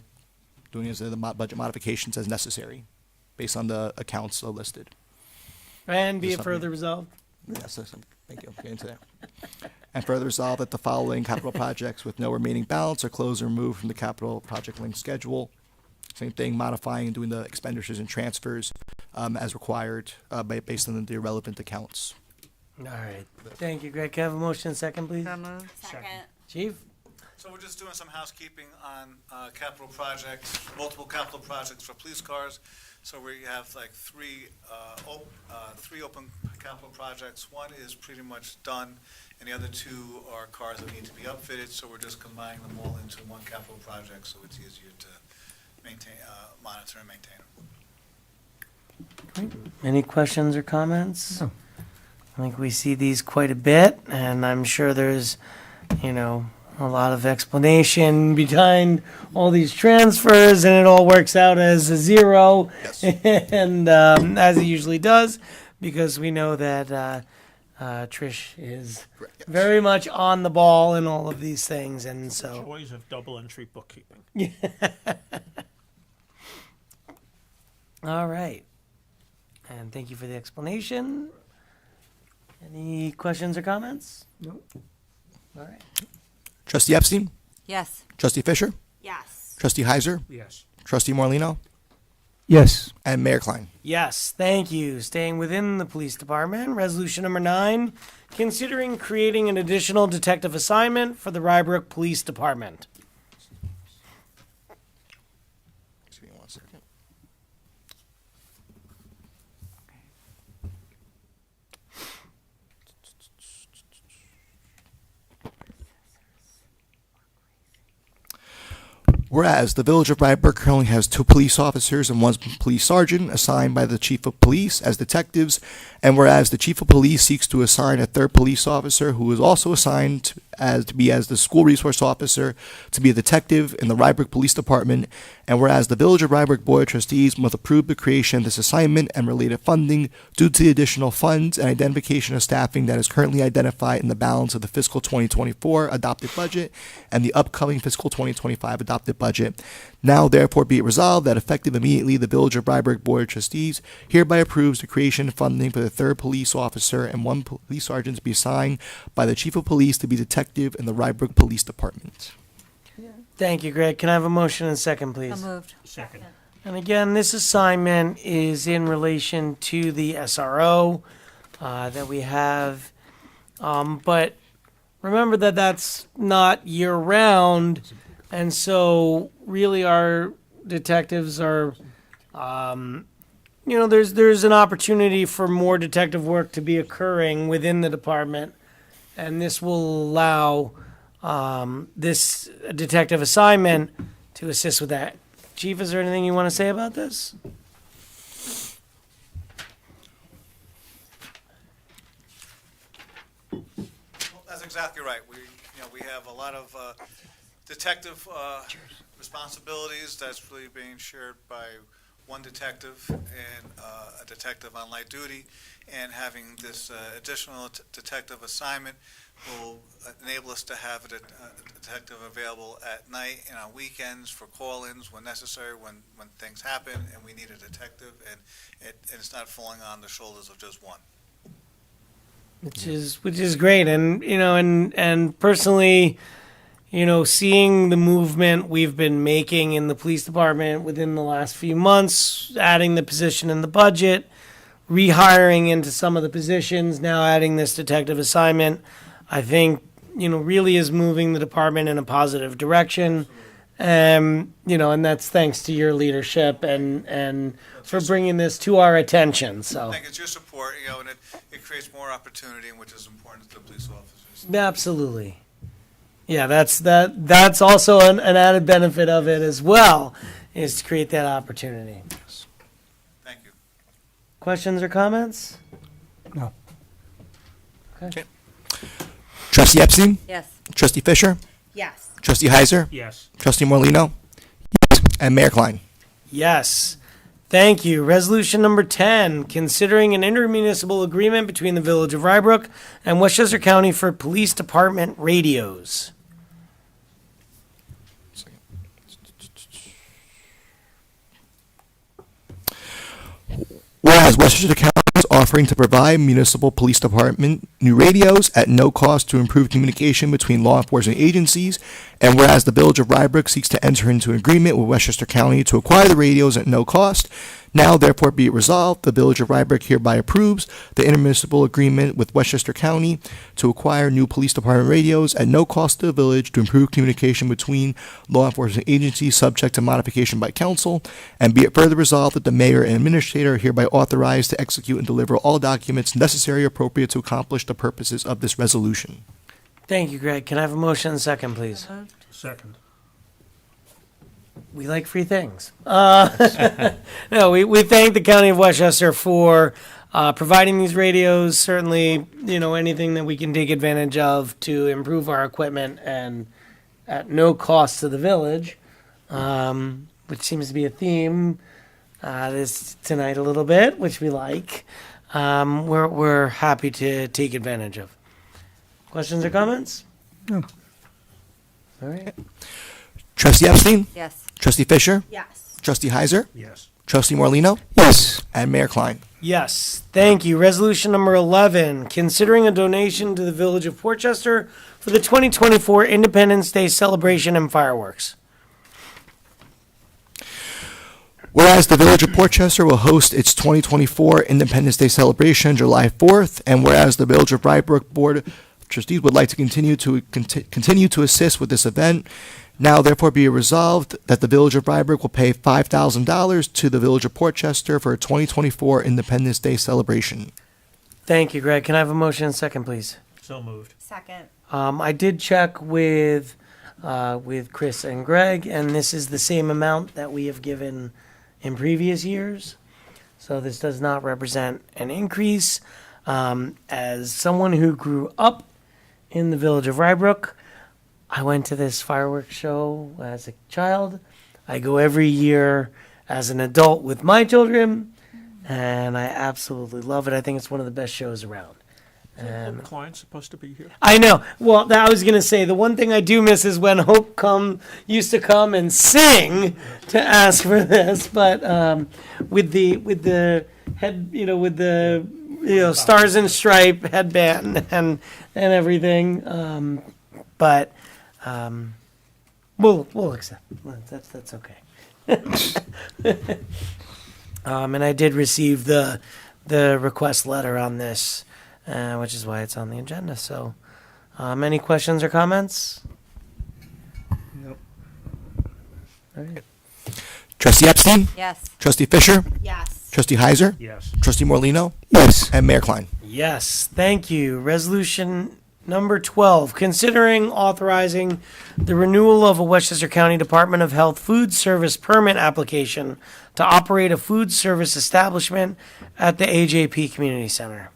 S2: doing as the budget modifications as necessary based on the accounts listed.
S5: And be
S2: Is
S5: it
S2: something-
S5: further resolved.
S2: Yes, thank you. I'll get into that. And further resolve that the following capital projects with no remaining balance are closed or removed from the capital project link schedule. Same thing, modifying and doing the expenditures and transfers as required based on the relevant accounts.
S5: All right. Thank you, Greg. Can I have a motion second, please?
S6: So moved.
S10: Second.
S5: Chief?
S12: So we're just doing some housekeeping on capital projects, multiple capital projects for police cars. So we have like three open capital projects. One is pretty much done, and the other 2 are cars that need to be upfitted. So we're just combining them all into one capital project, so it's easier to maintain, monitor and maintain.
S5: Any questions or comments? No. I think we see these quite a bit, and I'm sure there's, a lot of explanation behind all these transfers, and it all works out as a zero,
S2: Yes.
S5: and as it usually does, because we know that Trish is
S2: Correct, yes.
S5: very much on the ball in all of these things, and so.
S9: Joys of double entry bookkeeping.
S5: All right. And thank you for the explanation. Any questions or comments? Nope. All right.
S2: Trustee Epstein,
S6: Yes.
S2: Trustee Fisher,
S10: Yes.
S2: Trustee Heiser,
S9: Yes.
S2: Trustee Morlino,
S3: Yes.
S2: and Mayor Klein.
S5: Yes, thank you. Staying within the police department, resolution number 9, considering creating an additional detective assignment for the Rybrook Police Department.
S2: Give me 1 second. Whereas the Village of Rybrook currently has 2 police officers and 1 police sergeant assigned by the Chief of Police as detectives, and whereas the Chief of Police seeks to assign a 3rd police officer who is also assigned as the school resource officer to be a detective in the Rybrook Police Department, and whereas the Village of Rybrook Board of Trustees must approve the creation of this assignment and related funding due to the additional funds and identification of staffing that is currently identified in the balance of the fiscal 2024 adopted budget and the upcoming fiscal 2025 adopted budget. Now, therefore, be it resolved that effective immediately, the Village of Rybrook Board of Trustees hereby approves the creation and funding for the 3rd police officer and 1 police sergeant to be assigned by the Chief of Police to be detective in the Rybrook Police Department.
S5: Thank you, Greg. Can I have a motion and second, please?
S6: So moved.
S9: Second.
S5: And again, this assignment is in relation to the SRO that we have. But remember that that's not year-round, and so really our detectives are, there's an opportunity for more detective work to be occurring within the department, and this will allow this detective assignment to assist with that. Chief, is there anything you want to say about this?
S12: Well, that's exactly right. We have a lot of detective responsibilities that's really being shared by 1 detective and a detective on light duty, and having this additional detective assignment will enable us to have a detective available at night and on weekends for call-ins when necessary, when things happen and we need a detective, and it's not falling on the shoulders of just 1.
S5: Which is great, and personally, seeing the movement we've been making in the police department within the last few months, adding the position in the budget, rehiring into some of the positions, now adding this detective assignment, I think, really is moving the department in a positive direction. And that's thanks to your leadership and for bringing this to our attention. So
S12: I think it's your support, and it creates more opportunity, which is important to the police officers.
S5: Absolutely. Yeah, that's also an added benefit of it as well, is to create that opportunity.
S12: Thank you.
S5: Questions or comments?
S3: No.
S5: Okay.
S2: Trustee Epstein?
S6: Yes.
S2: Trustee Fisher?
S10: Yes.
S2: Trustee Heiser?
S9: Yes.
S2: Trustee Morlino? And Mayor Klein.
S5: Yes. Thank you. Resolution number 10, considering an intermunicipal agreement between the Village of Rybrook and Westchester County for police department radios.
S2: Whereas Westchester County is offering to provide municipal police department new radios at no cost to improve communication between law enforcement agencies, and whereas the Village of Rybrook seeks to enter into an agreement with Westchester County to acquire the radios at no cost, now therefore be it resolved, the Village of Rybrook hereby approves the intermunicipal agreement with Westchester County to acquire new police department radios at no cost to the village to improve communication between law enforcement agencies subject to modification by council, and be it further resolved that the mayor and administrator are hereby authorized to execute and deliver all documents necessary or appropriate to accomplish the purposes of this resolution.
S5: Thank you, Greg. Can I have a motion and second, please?
S9: Second.
S5: We like free things. No, we thank the County of Westchester for providing these radios. Certainly, anything that we can take advantage of to improve our equipment and at no cost to the village, which seems to be a theme this tonight a little bit, which we like. We're happy to take advantage of. Questions or comments?
S3: No.
S5: All right.
S2: Trustee Epstein?
S6: Yes.
S2: Trustee Fisher?
S10: Yes.
S2: Trustee Heiser?
S9: Yes.
S2: Trustee Morlino? Yes. And Mayor Klein.
S5: Yes, thank you. Resolution number 11, considering a donation to the Village of Portchester for the 2024 Independence Day celebration and fireworks.
S2: Whereas the Village of Portchester will host its 2024 Independence Day celebration July 4th, and whereas the Village of Rybrook Board of Trustees would like to continue to assist with this event, now therefore be it resolved that the Village of Rybrook will pay $5,000 to the Village of Portchester for a 2024 Independence Day celebration.
S5: Thank you, Greg. Can I have a motion and second, please?
S9: So moved.
S10: Second.
S5: I did check with with Chris and Greg, and this is the same amount that we have given in previous years. So this does not represent an increase. As someone who grew up in the village of Rybrook, I went to this fireworks show as a child. I go every year as an adult with my children, and I absolutely love it. I think it's one of the best shows around.
S9: Is the client supposed to be here?
S5: I know. Well, I was going to say, the one thing I do miss is when Hope used to come and sing to ask for this, but with the head, with the Stars and Stripe headband and everything, but we'll accept. That's okay. And I did receive the request letter on this, which is why it's on the agenda. So, any questions or comments?
S3: Nope.
S5: All right.
S2: Trustee Epstein?
S6: Yes.
S2: Trustee Fisher?
S10: Yes.
S2: Trustee Heiser?
S9: Yes.
S2: Trustee Morlino? Yes. And Mayor Klein.
S5: Yes, thank you. Resolution number 12, considering authorizing the renewal of a Westchester County Department of Health food service permit application to operate a food service establishment at the AJP Community Center.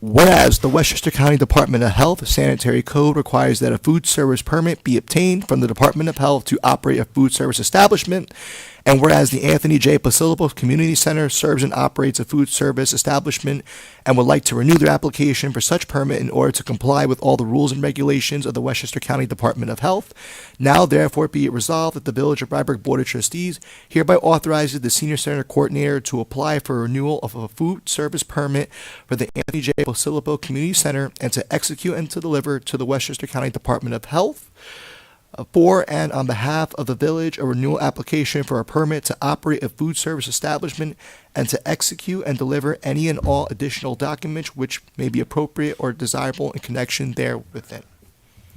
S2: Whereas the Westchester County Department of Health Sanitary Code requires that a food service permit be obtained from the Department of Health to operate a food service establishment, and whereas the Anthony J. Pasillo Community Center serves and operates a food service establishment and would like to renew their application for such permit in order to comply with all the rules and regulations of the Westchester County Department of Health, now therefore be it resolved that the Village of Rybrook Board of Trustees hereby authorizes the Senior Center Coordinator to apply for a renewal of a food service permit for the Anthony J. Pasillo Community Center and to execute and to deliver to the Westchester County Department of Health for and on behalf of the village a renewal application for a permit to operate a food service establishment and to execute and deliver any and all additional documents which may be appropriate or desirable in connection therewith.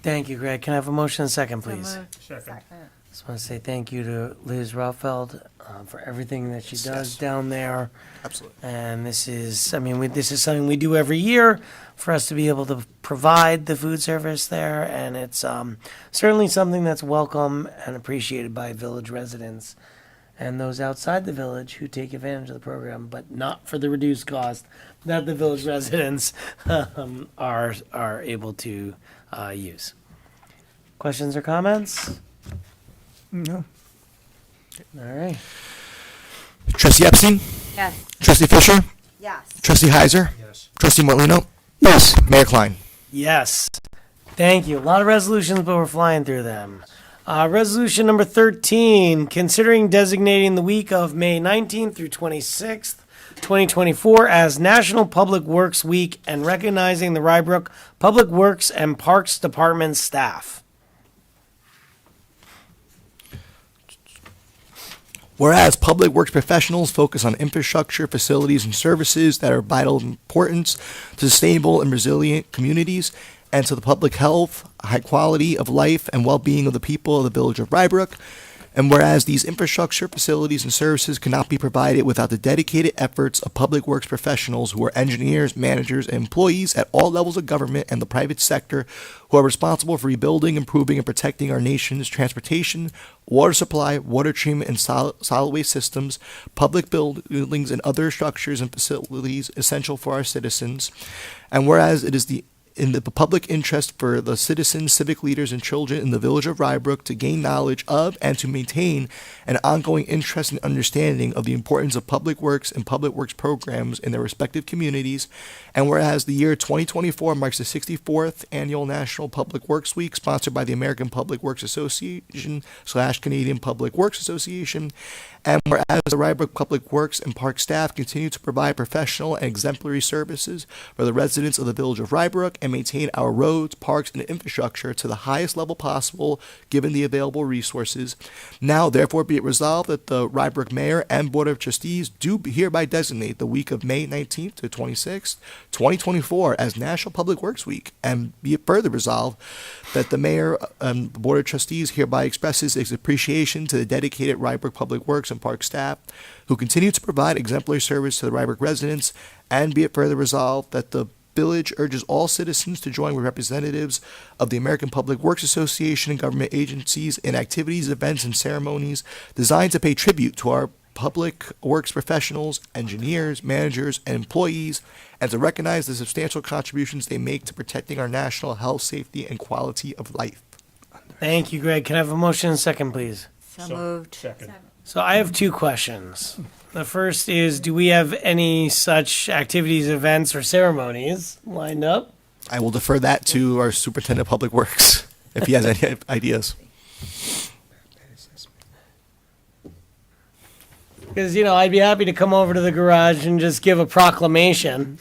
S5: Thank you, Greg. Can I have a motion and a second, please?
S9: Second.
S5: Just want to say thank you to Liz Rothfeld for everything that she does down there.
S2: Absolutely.
S5: And this is something we do every year for us to be able to provide the food service there. And it's certainly something that's welcome and appreciated by village residents and those outside the village who take advantage of the program, but not for the reduced cost that the village residents are able to use. Questions or comments?
S3: No.
S5: All right.
S2: Trustee Epstein?
S6: Yes.
S2: Trustee Fisher?
S10: Yes.
S2: Trustee Heiser?
S9: Yes.
S2: Trustee Morlino? Yes. Mayor Klein.
S5: Yes. Thank you. A lot of resolutions, but we're flying through them. Resolution number 13, considering designating the week of May 19th through 26th, 2024 as National Public Works Week and recognizing the Rybrook Public Works and Parks Department staff.
S2: Whereas public works professionals focus on infrastructure, facilities, and services that are of vital importance to sustainable and resilient communities and to the public health, high quality of life, and well-being of the people of the village of Rybrook. And whereas these infrastructure, facilities, and services cannot be provided without the dedicated efforts of public works professionals who are engineers, managers, and employees at all levels of government and the private sector who are responsible for rebuilding, improving, and protecting our nation's transportation, water supply, water treatment, and solid waste systems, public buildings, and other structures and facilities essential for our citizens. And whereas it is in the public interest for the citizens, civic leaders, and children in the village of Rybrook to gain knowledge of and to maintain an ongoing interest and understanding of the importance of public works and public works programs in their respective communities. And whereas the year 2024 marks the 64th Annual National Public Works Week, sponsored by the American Public Works Association / Canadian Public Works Association, and whereas the Rybrook Public Works and Park staff continue to provide professional and exemplary services for the residents of the village of Rybrook and maintain our roads, parks, and infrastructure to the highest level possible given the available resources, now therefore be it resolved that the Rybrook Mayor and Board of Trustees do hereby designate the week of May 19th to 26th, 2024 as National Public Works Week, and be it further resolved that the Mayor and the Board of Trustees hereby expresses its appreciation to the dedicated Rybrook Public Works and Park staff who continue to provide exemplary service to the Rybrook residents, and be it further resolved that the Village urges all citizens to join with representatives of the American Public Works Association and government agencies in activities, events, and ceremonies designed to pay tribute to our public works professionals, engineers, managers, and employees, and to recognize the substantial contributions they make to protecting our national health, safety, and quality of life.
S5: Thank you, Greg. Can I have a motion and a second, please?
S6: So moved.
S9: Second.
S5: So I have two questions. The first is, do we have any such activities, events, or ceremonies lined up?
S2: I will defer that to our Superintendent of Public Works if he has any ideas.
S5: Because, I'd be happy to come over to the garage and just give a proclamation.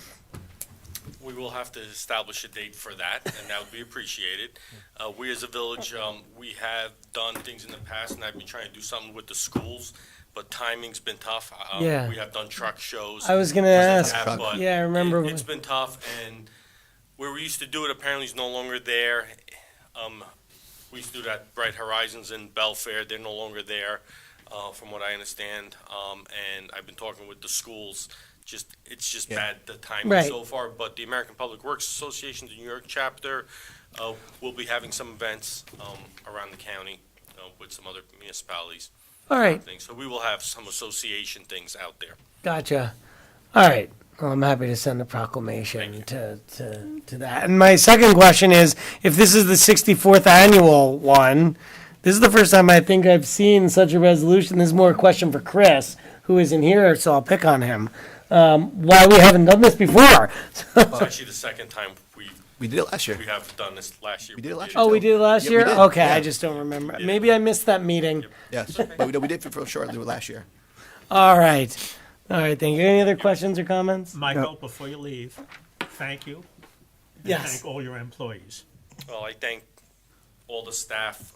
S11: We will have to establish a date for that, and that would be appreciated. We as a village, we have done things in the past, and I've been trying to do something with the schools, but timing's been tough.
S5: Yeah.
S11: We have done truck shows.
S5: I was going to ask.
S11: But
S5: Yeah, I remember.
S11: It's been tough, and where we used to do it apparently is no longer there. We used to do that at Bright Horizons in Belfair. They're no longer there, from what I understand. And I've been talking with the schools. It's just bad, the timing
S5: Right.
S11: so far. But the American Public Works Association, the New York chapter, will be having some events around the county with some other municipalities.
S5: All right.
S11: Things. So we will have some association things out there.
S5: Gotcha. All right. Well, I'm happy to send a proclamation to that. And my second question is, if this is the 64th annual one, this is the first time I think I've seen such a resolution. This is more a question for Chris, who isn't here, so I'll pick on him. Why we haven't done this before?
S11: It's actually the second time
S2: We did it last year.
S11: we have done this last year.
S2: We did it last year.
S5: Oh, we did it last
S2: Yeah, we
S5: year?
S2: did,
S5: Okay,
S2: yeah.
S5: I just don't remember. Maybe I missed that meeting.
S2: Yes, but we did for sure last year.
S5: All right. All right, thank you. Any other questions or comments?
S9: Michael, before you leave, thank you. And
S5: Yes.
S9: thank all your employees.
S11: Well, I thank all the staff.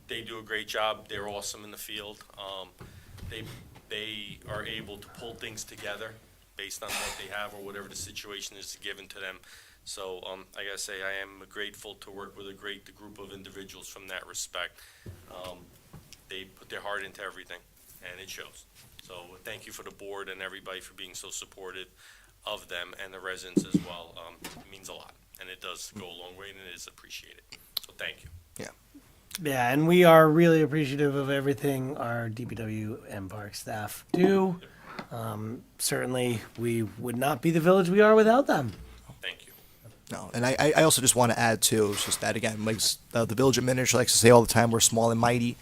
S11: They do a great job. They're awesome in the field. They are able to pull things together based on what they have or whatever the situation is given to them. So I gotta say, I am grateful to work with a great group of individuals from that respect. They put their heart into everything, and it shows. So thank you for the board and everybody for being so supportive of them and the residents as well. It means a lot, and it does go a long way, and it is appreciated. So thank you.
S5: Yeah, and we are really appreciative of everything our DPW and park staff do. Certainly, we would not be the village we are without them.
S11: Thank you.
S2: No, and I also just want to add too, it's just that again, like the village administrator likes to say all the time, we're small and mighty.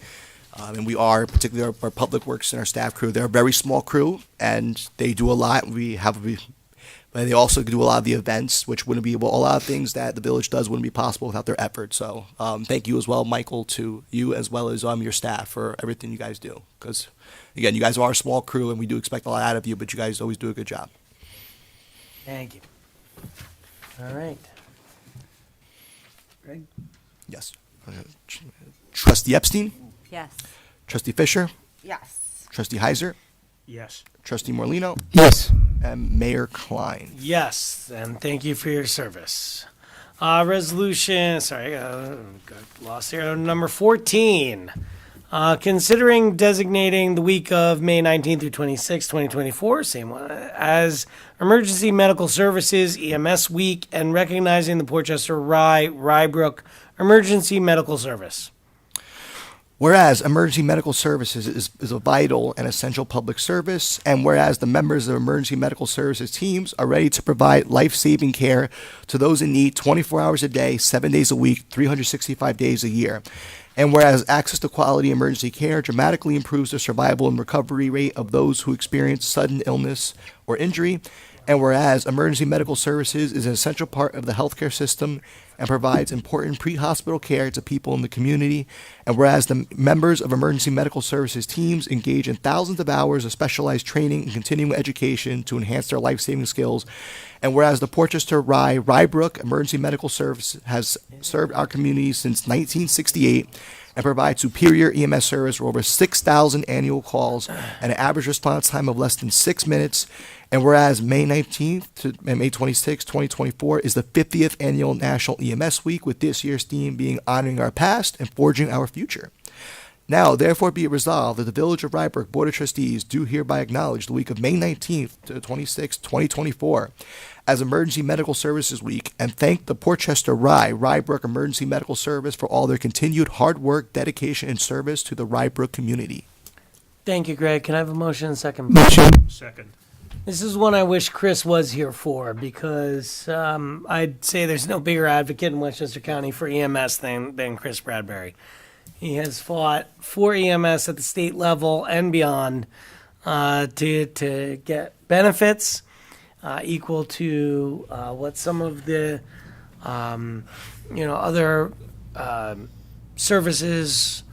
S2: And we are, particularly our public works and our staff crew. They're a very small crew, and they do a lot. But they also do a lot of the events, which wouldn't be a lot of things that the village does wouldn't be possible without their effort. So thank you as well, Michael, to you as well as your staff for everything you guys do. Because again, you guys are a small crew, and we do expect a lot out of you, but you guys always do a good job.
S5: Thank you. All right. Greg?
S2: Yes. Trustee Epstein,
S6: Yes.
S2: Trustee Fisher,
S10: Yes.
S2: Trustee Heiser,
S9: Yes.
S2: Trustee Morlino,
S3: Yes.
S2: and Mayor Klein.
S5: Yes, and thank you for your service. Resolution, sorry, got lost here. Number 14. Considering designating the week of May 19th through 26th, 2024, same one, as Emergency Medical Services EMS Week, and recognizing the Portchester Rye-Brook Emergency Medical Service.
S2: Whereas emergency medical services is a vital and essential public service, and whereas the members of emergency medical services teams are ready to provide life-saving care to those in need 24 hours a day, 7 days a week, 365 days a year. And whereas access to quality emergency care dramatically improves the survival and recovery rate of those who experience sudden illness or injury, and whereas emergency medical services is an essential part of the healthcare system and provides important pre-hospital care to people in the community, and whereas the members of emergency medical services teams engage in thousands of hours of specialized training and continuing education to enhance their life-saving skills, and whereas the Portchester Rye-Brook Emergency Medical Service has served our community since 1968 and provides superior EMS service for over 6,000 annual calls and an average response time of less than 6 minutes. And whereas May 19th to May 26th, 2024 is the 50th annual National EMS Week, with this year's theme being honoring our past and forging our future. Now, therefore, be it resolved that the Village of Rybrook Board of Trustees do hereby acknowledge the week of May 19th to 26th, 2024 as Emergency Medical Services Week and thank the Portchester Rybrook Emergency Medical Service for all their continued hard work, dedication, and service to the Rybrook community.
S5: Thank you, Greg. Can I have a motion and second?
S9: Second.
S5: This is one I wish Chris was here for because I'd say there's no bigger advocate in Westchester County for EMS than Chris Bradbury. He has fought for EMS at the state level and beyond to get benefits equal to what some of the other services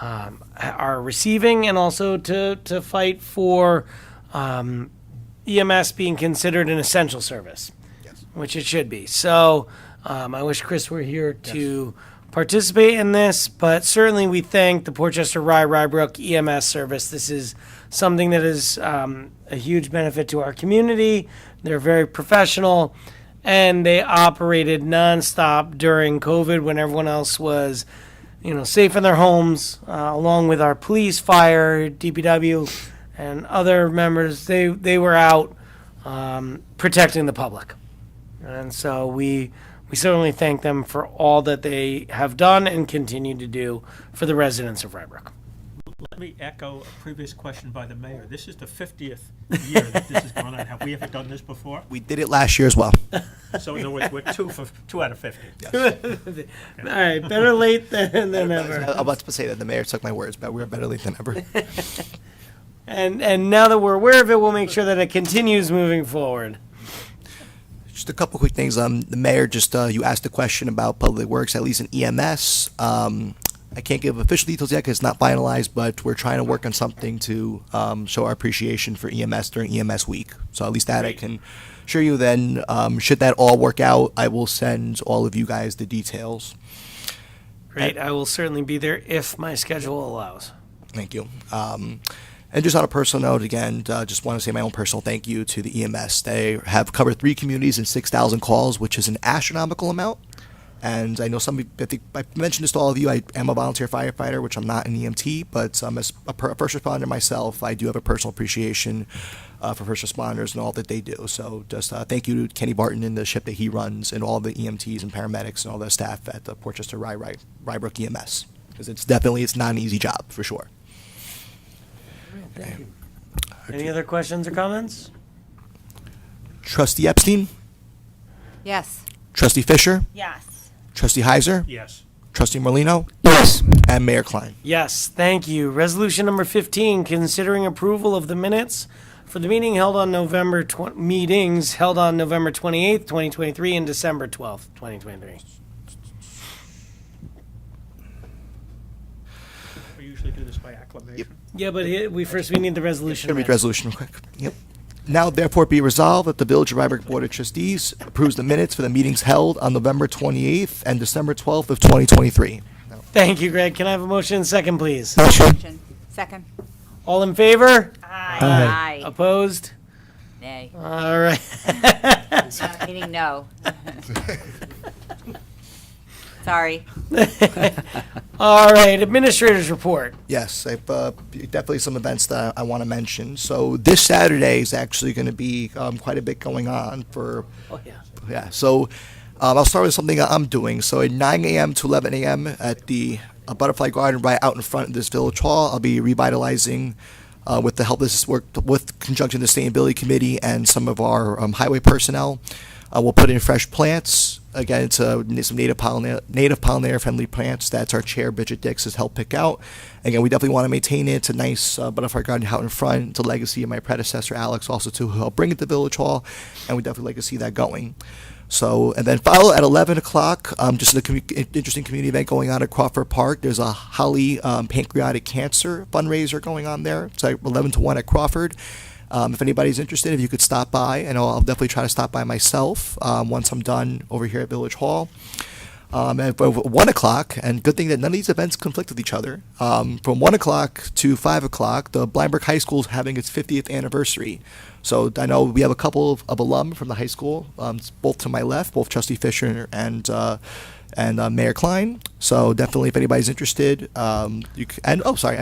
S5: are receiving, and also to fight for EMS being considered an essential service,
S2: Yes.
S5: which it should be. So I wish Chris were here to participate in this, but certainly we thank the Portchester Rybrook EMS service. This is something that is a huge benefit to our community. They're very professional, and they operated nonstop during COVID when everyone else was, safe in their homes, along with our police, fire, DPW, and other members. They were out protecting the public, and so we certainly thank them for all that they have done and continue to do for the residents of Rybrook.
S9: Let me echo a previous question by the mayor. This is the 50th year that this has gone on. Have we ever done this before?
S2: We did it last year as well.
S9: So in other words, we're two out of 50.
S5: All right, better late than never.
S2: I'm about to say that the mayor took my words, but we're better late than ever.
S5: And now that we're aware of it, we'll make sure that it continues moving forward.
S2: Just a couple quick things. The mayor you asked a question about public works, at least in EMS. I can't give official details yet because it's not finalized, but we're trying to work on something to show our appreciation for EMS during EMS week. So at least that I can assure you. Then, should that all work out, I will send all of you guys the details.
S5: Great. I will certainly be there if my schedule allows.
S2: Thank you. And just on a personal note, again, just want to say my own personal thank you to the EMS. They have covered 3 communities and 6,000 calls, which is an astronomical amount. And I know I think I mentioned this to all of you, I am a volunteer firefighter, which I'm not an EMT, but as a first responder myself, I do have a personal appreciation for first responders and all that they do. So just thank you to Kenny Barton and the ship that he runs and all the EMTs and paramedics and all the staff at the Portchester Rybrook EMS. Because it's not an easy job, for sure.
S5: Thank you. Any other questions or comments?
S2: Trustee Epstein?
S6: Yes.
S2: Trustee Fisher?
S10: Yes.
S2: Trustee Heiser?
S9: Yes.
S2: Trustee Morlino? Yes. And Mayor Klein.
S5: Yes, thank you. Resolution number 15, considering approval of the minutes for the meetings held on November 28th, 2023 and December 12th, 2023.
S9: We usually do this by acclamation.
S5: Yeah, but we need the resolution.
S2: Let me read the resolution real quick. Yep. Now, therefore, be resolved that the Village of Rybrook Board of Trustees approves the minutes for the meetings held on November 28th and December 12th of 2023.
S5: Thank you, Greg. Can I have a motion and second, please?
S6: Motion. Second.
S5: All in favor?
S6: Aye.
S5: Opposed?
S6: Nay.
S5: All right.
S6: Meaning no. Sorry.
S5: All right, administrator's report.
S2: Yes, I've definitely some events that I want to mention. So this Saturday is actually going to be quite a bit going on for.
S5: Oh, yeah.
S2: Yeah, so I'll start with something that I'm doing. So at 9 a.m. to 11 a.m. at the Butterfly Garden right out in front of this Village Hall, I'll be revitalizing with the help of this work with conjunction of the Sustainability Committee and some of our highway personnel. We'll put in fresh plants. Again, it's some native pollinator friendly plants that our chair, Bridget Dix, has helped pick out. Again, we definitely want to maintain it. It's a nice butterfly garden out in front. It's a legacy of my predecessor, Alex, also too, who helped bring it to Village Hall, and we definitely like to see that going. So, and then follow at 11 o'clock, just an interesting community event going on at Crawford Park. There's a Holly pancreatic cancer fundraiser going on there. It's like 11 to 1 at Crawford. If anybody's interested, if you could stop by, and I'll definitely try to stop by myself once I'm done over here at Village Hall. At 1 o'clock, and good thing that none of these events conflict with each other. From 1 o'clock to 5 o'clock, the Brook High School is having its 50th anniversary. So I know we have a couple of alum from the high school, both to my left, both Trustee Fisher and Mayor Klein. So definitely, if anybody's interested, I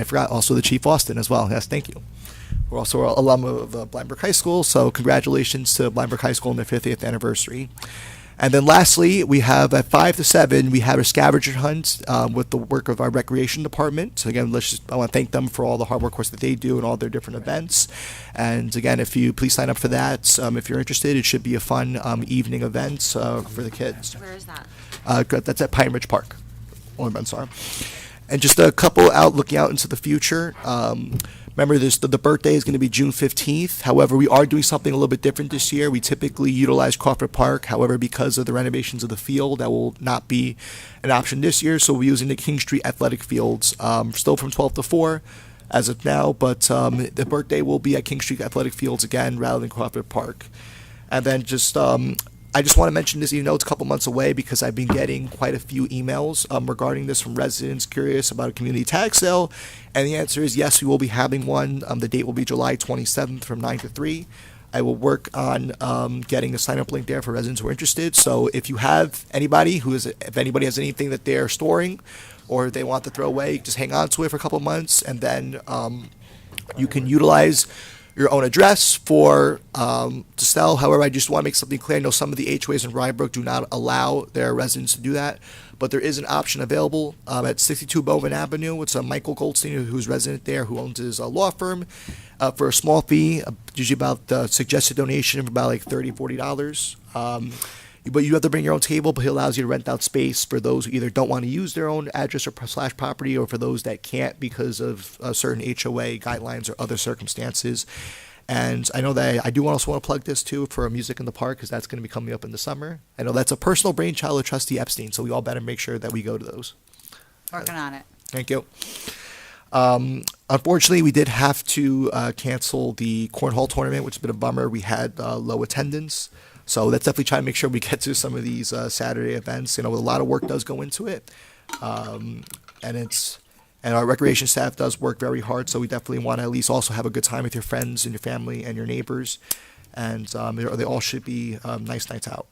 S2: forgot also the Chief Austin as well. Yes, thank you. We're also an alum of Brook High School, so congratulations to Brook High School on their 50th anniversary. And then lastly, we have at 5 to 7, we have a scavenger hunt with the work of our recreation department. So again, I want to thank them for all the hard work that they do and all their different events. And again, if you please sign up for that, if you're interested, it should be a fun evening event for the kids.
S10: Where is that?
S2: That's at Pine Ridge Park. I'm sorry. And just a couple looking out into the future. Remember, the birthday is going to be June 15th. However, we are doing something a little bit different this year. We typically utilize Crawford Park. However, because of the renovations of the field, that will not be an option this year. So we're using the King Street Athletic Fields, still from 12 to 4 as of now. But the birthday will be at King Street Athletic Fields again rather than Crawford Park. And then I just want to mention this, even though it's a couple months away, because I've been getting quite a few emails regarding this from residents curious about a community tax sale. And the answer is yes, we will be having one. The date will be July 27th from 9 to 3. I will work on getting a sign-up link there for residents who are interested. So if you have anybody if anybody has anything that they're storing or they want to throw away, just hang on to it for a couple months, and then you can utilize your own address to sell. However, I just want to make something clear. I know some of the HOAs in Rybrook do not allow their residents to do that, but there is an option available at 62 Bowman Avenue. It's Michael Goldstein, who's resident there, who owns his law firm, for a small fee, usually about the suggested donation of about like $30, $40. But you have to bring your own table, but he allows you to rent out space for those who either don't want to use their own address or / property, or for those that can't because of certain HOA guidelines or other circumstances. And I know that I do also want to plug this too for Music in the Park, because that's going to be coming up in the summer. I know that's a personal brainchild of Trustee Epstein, so we all better make sure that we go to those.
S6: Working on it.
S2: Thank you. Unfortunately, we did have to cancel the Cornhole tournament, which has been a bummer. We had low attendance. So let's definitely try to make sure we get to some of these Saturday events. A lot of work does go into it. And our recreation staff does work very hard, so we definitely want to at least also have a good time with your friends and your family and your neighbors. And they all should be nice nights out.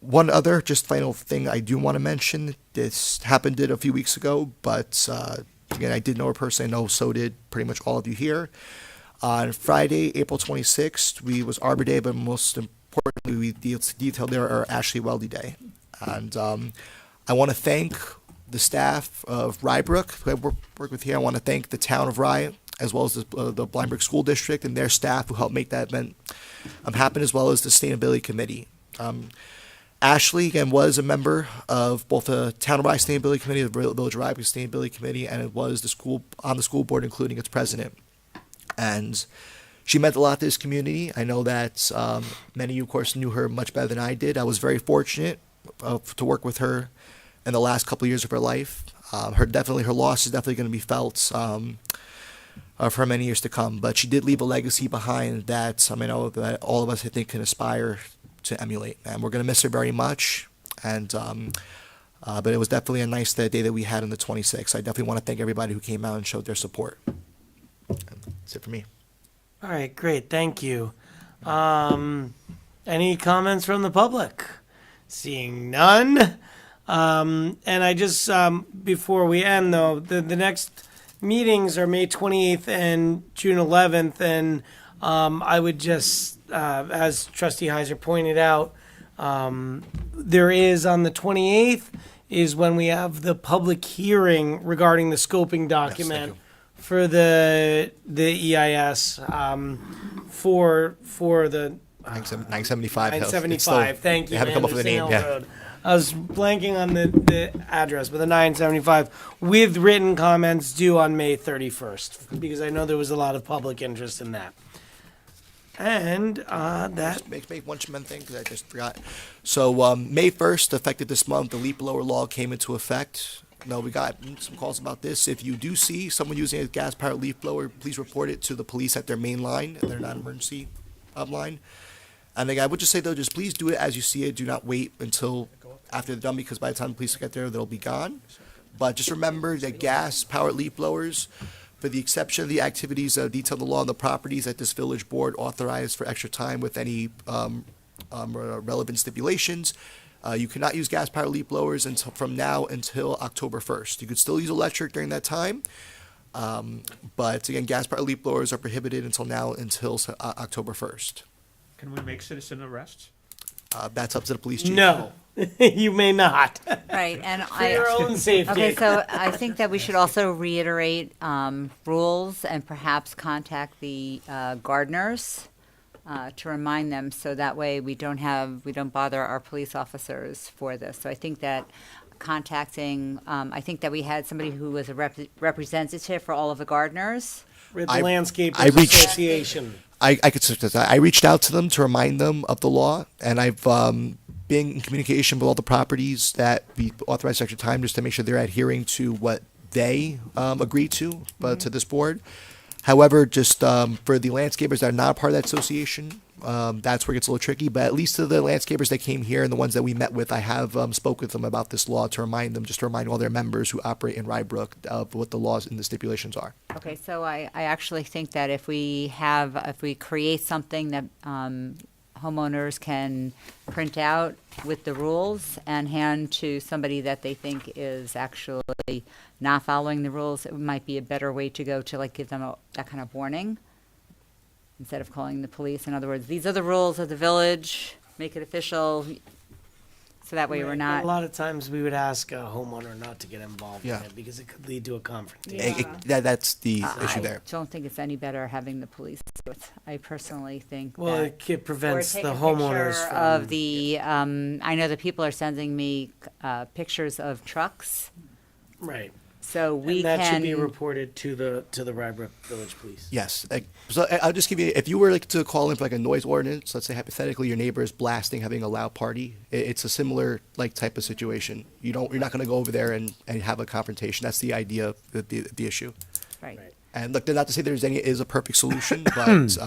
S2: One other final thing I do want to mention. This happened a few weeks ago, but again, I did know her personally. I know so did pretty much all of you here. On Friday, April 26th, was Arbor Day, but most importantly, we detailed there our Ashley Weldy Day. And I want to thank the staff of Rybrook, who I work with here. I want to thank the town of Rye, as well as the Brook School District and their staff who helped make that event happen, as well as the Sustainability Committee. Ashley, again, was a member of both the Town of Rye Sustainability Committee, the Village of Rye Sustainability Committee, and it was on the school board, including its president. And she meant a lot to this community. I know that many of you, of course, knew her much better than I did. I was very fortunate to work with her in the last couple of years of her life. Her loss is definitely going to be felt for many years to come. But she did leave a legacy behind that I know that all of us, I think, can aspire to emulate. And we're going to miss her very much. And but it was definitely a nice day that we had on the 26th. I definitely want to thank everybody who came out and showed their support. That's it for me.
S5: All right, great. Thank you. Any comments from the public? Seeing none. And I just, before we end, though, the next meetings are May 28th and June 11th. And I would just, as Trustee Heiser pointed out, there is on the 28th is when we have the public hearing regarding the scoping document. Yes, for the EIS for the
S2: 975.
S5: 975. Thank you.
S2: They haven't come up with a name. Yeah.
S5: I was blanking on the address, but the 975 with written comments due on May 31st, because I know there was a lot of public interest in that. And that
S2: makes me one thing because I just forgot. So May 1st, effective this month, the leaf blower law came into effect. No, we got some calls about this. If you do see someone using a gas-powered leaf blower, please report it to the police at their main line, their non-emergency line. And again, I would just say though, just please do it as you see it. Do not wait until after they're done, because by the time the police get there, they'll be gone. But just remember that gas-powered leaf blowers, for the exception of the activities detailed in the law on the properties that this village board authorized for extra time with any relevant stipulations, you cannot use gas-powered leaf blowers from now until October 1st. You could still use electric during that time, but again, gas-powered leaf blowers are prohibited until October 1st.
S9: Can we make citizen arrests?
S2: That's up to the police chief.
S5: No, you may not.
S6: Right, and
S5: For your own safety.
S6: Okay, so I think that we should also reiterate rules and perhaps contact the gardeners to remind them, so that way we don't bother our police officers for this. So I think that contacting, I think that we had somebody who was a representative for all of the gardeners.
S5: With the
S2: I
S5: Landscapers
S2: reached-
S5: Association.
S2: I could say this. I reached out to them to remind them of the law, and I've been in communication with all the properties that we authorized extra time just to make sure they're adhering to what they agreed to this board. However, just for the landscapers that are not a part of that association, that's where it gets a little tricky. But at least to the landscapers that came here and the ones that we met with, I have spoke with them about this law to remind all their members who operate in Rye Brook of what the laws and the stipulations are.
S6: Okay, so I actually think that if we create something that homeowners can print out with the rules and hand to somebody that they think is actually not following the rules, it might be a better way to go to like give them that kind of warning instead of calling the police. In other words, these are the rules of the village, make it official, so that way we're
S5: A
S6: not.
S5: lot of times we would ask a homeowner not to get involved
S2: Yeah.
S5: in it because it could lead to a confrontation.
S2: That's the issue there.
S6: I don't think it's any better having the police do it. I personally think
S5: Well,
S6: that.
S5: it prevents
S6: Or take
S5: the
S6: a
S5: homeowners
S6: picture
S5: from.
S6: of the, I know that people are sending me pictures of trucks,
S5: Right.
S6: so we
S5: And that should be
S6: can,
S5: reported to the Rye Brook Village Police.
S2: Yes. So I'll just give you, if you were like to call in for like a noise ordinance, let's say hypothetically your neighbor is blasting, having a loud party, it's a similar like type of situation. You're not going to go over there and have a confrontation. That's the idea of the issue.
S6: right.
S5: Right.
S2: And look, not to say is a perfect solution, but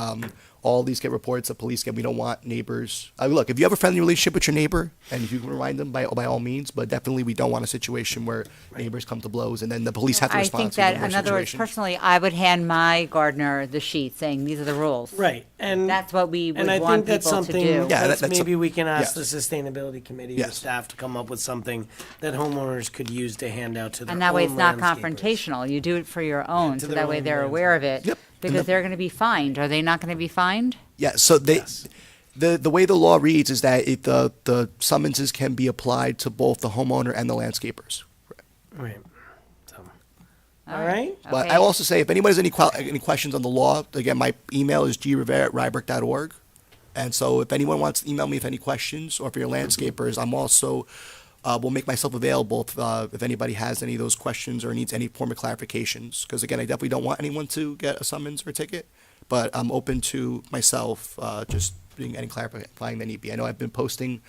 S2: all these get reported to police. We don't want neighbors. Look, if you have a friendly relationship with your neighbor, and if you can remind them by all means, but definitely we don't want a situation where neighbors come to blows and then the police have to
S6: I
S2: respond
S6: think
S2: to
S6: that,
S2: more
S6: in other words,
S2: situations.
S6: personally, I would hand my gardener the sheet saying, these are the rules.
S5: Right. And
S6: That's what we would
S5: and I
S6: want
S5: think that's
S6: people to
S5: something
S6: do.
S2: Yeah,
S5: that's
S2: that's
S5: maybe we can ask
S2: yes.
S5: the sustainability committee or
S2: Yes.
S5: staff to come up with something that homeowners could use to hand out to their
S6: And that way it's
S5: own
S6: not
S5: landscapers.
S6: confrontational. You do it for your own,
S5: to
S6: so
S5: their
S6: that way
S5: own
S6: they're aware of it.
S2: Yep.
S6: Because they're going to be fined. Are they not going to be fined?
S2: Yeah, so
S5: Yes.
S2: the way the law reads is that the summonses can be applied to both the homeowner and the landscapers.
S5: Right. So, all right.
S2: But
S6: Okay.
S2: I also say if anyone has any questions on the law, again, my email is grivera@rybrook.org. And so if anyone wants to email me with any questions, or for your landscapers, I'm also will make myself available if anybody has any of those questions or needs any form of clarifications. Because again, I definitely don't want anyone to get a summons or a ticket, but I'm open to myself just doing any clarifying that need be. I know I've been posting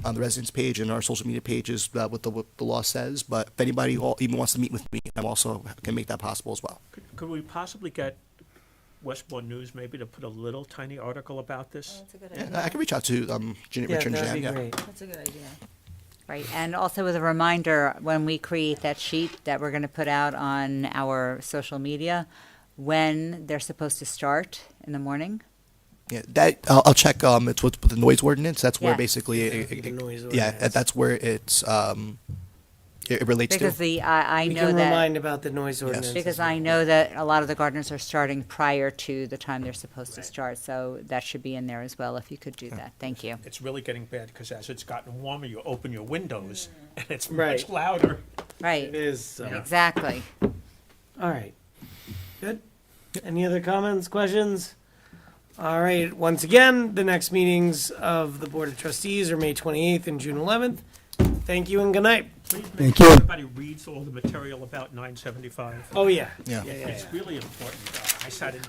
S2: on the residence page and our social media pages what the law says, but if anybody even wants to meet with me, I'm also can make that possible as well.
S9: Could we possibly get Westbourne News maybe to put a little tiny article about this?
S6: That's a good
S2: Yeah, I can reach out to
S5: Yeah,
S2: Richard and
S5: that'd
S2: Jan.
S5: be
S2: Yeah.
S5: great.
S6: That's a good idea. Right, and also with a reminder, when we create that sheet that we're going to put out on our social media, when they're supposed to start in the morning.
S2: Yeah, that I'll check. It's with the noise ordinance. That's where
S6: Yes.
S2: basically,
S5: The noise
S2: yeah,
S5: ordinance.
S2: that's where it relates
S6: Because
S2: to.
S6: I
S5: We
S6: know
S5: can
S6: that,
S5: remind about the noise ordinance.
S6: because I know that a lot of the gardeners are starting prior to the time they're supposed to start, so that should be in there as well, if you could do that. Thank you.
S9: It's really getting bad, because as it's gotten warmer, you open your windows, and it's
S5: Right.
S9: much louder.
S6: Right,
S5: It is. So.
S6: exactly.
S5: All right. Good. Any other comments, questions? All right. Once again, the next meetings of the Board of Trustees are May 28th and June 11th. Thank you and good night.
S9: Please make
S3: Thank
S9: sure
S3: you.
S9: everybody reads all the material about 975.
S5: Oh, yeah.
S2: Yeah.
S5: Yeah, yeah,
S9: It's
S5: yeah.
S9: really important. I sat in.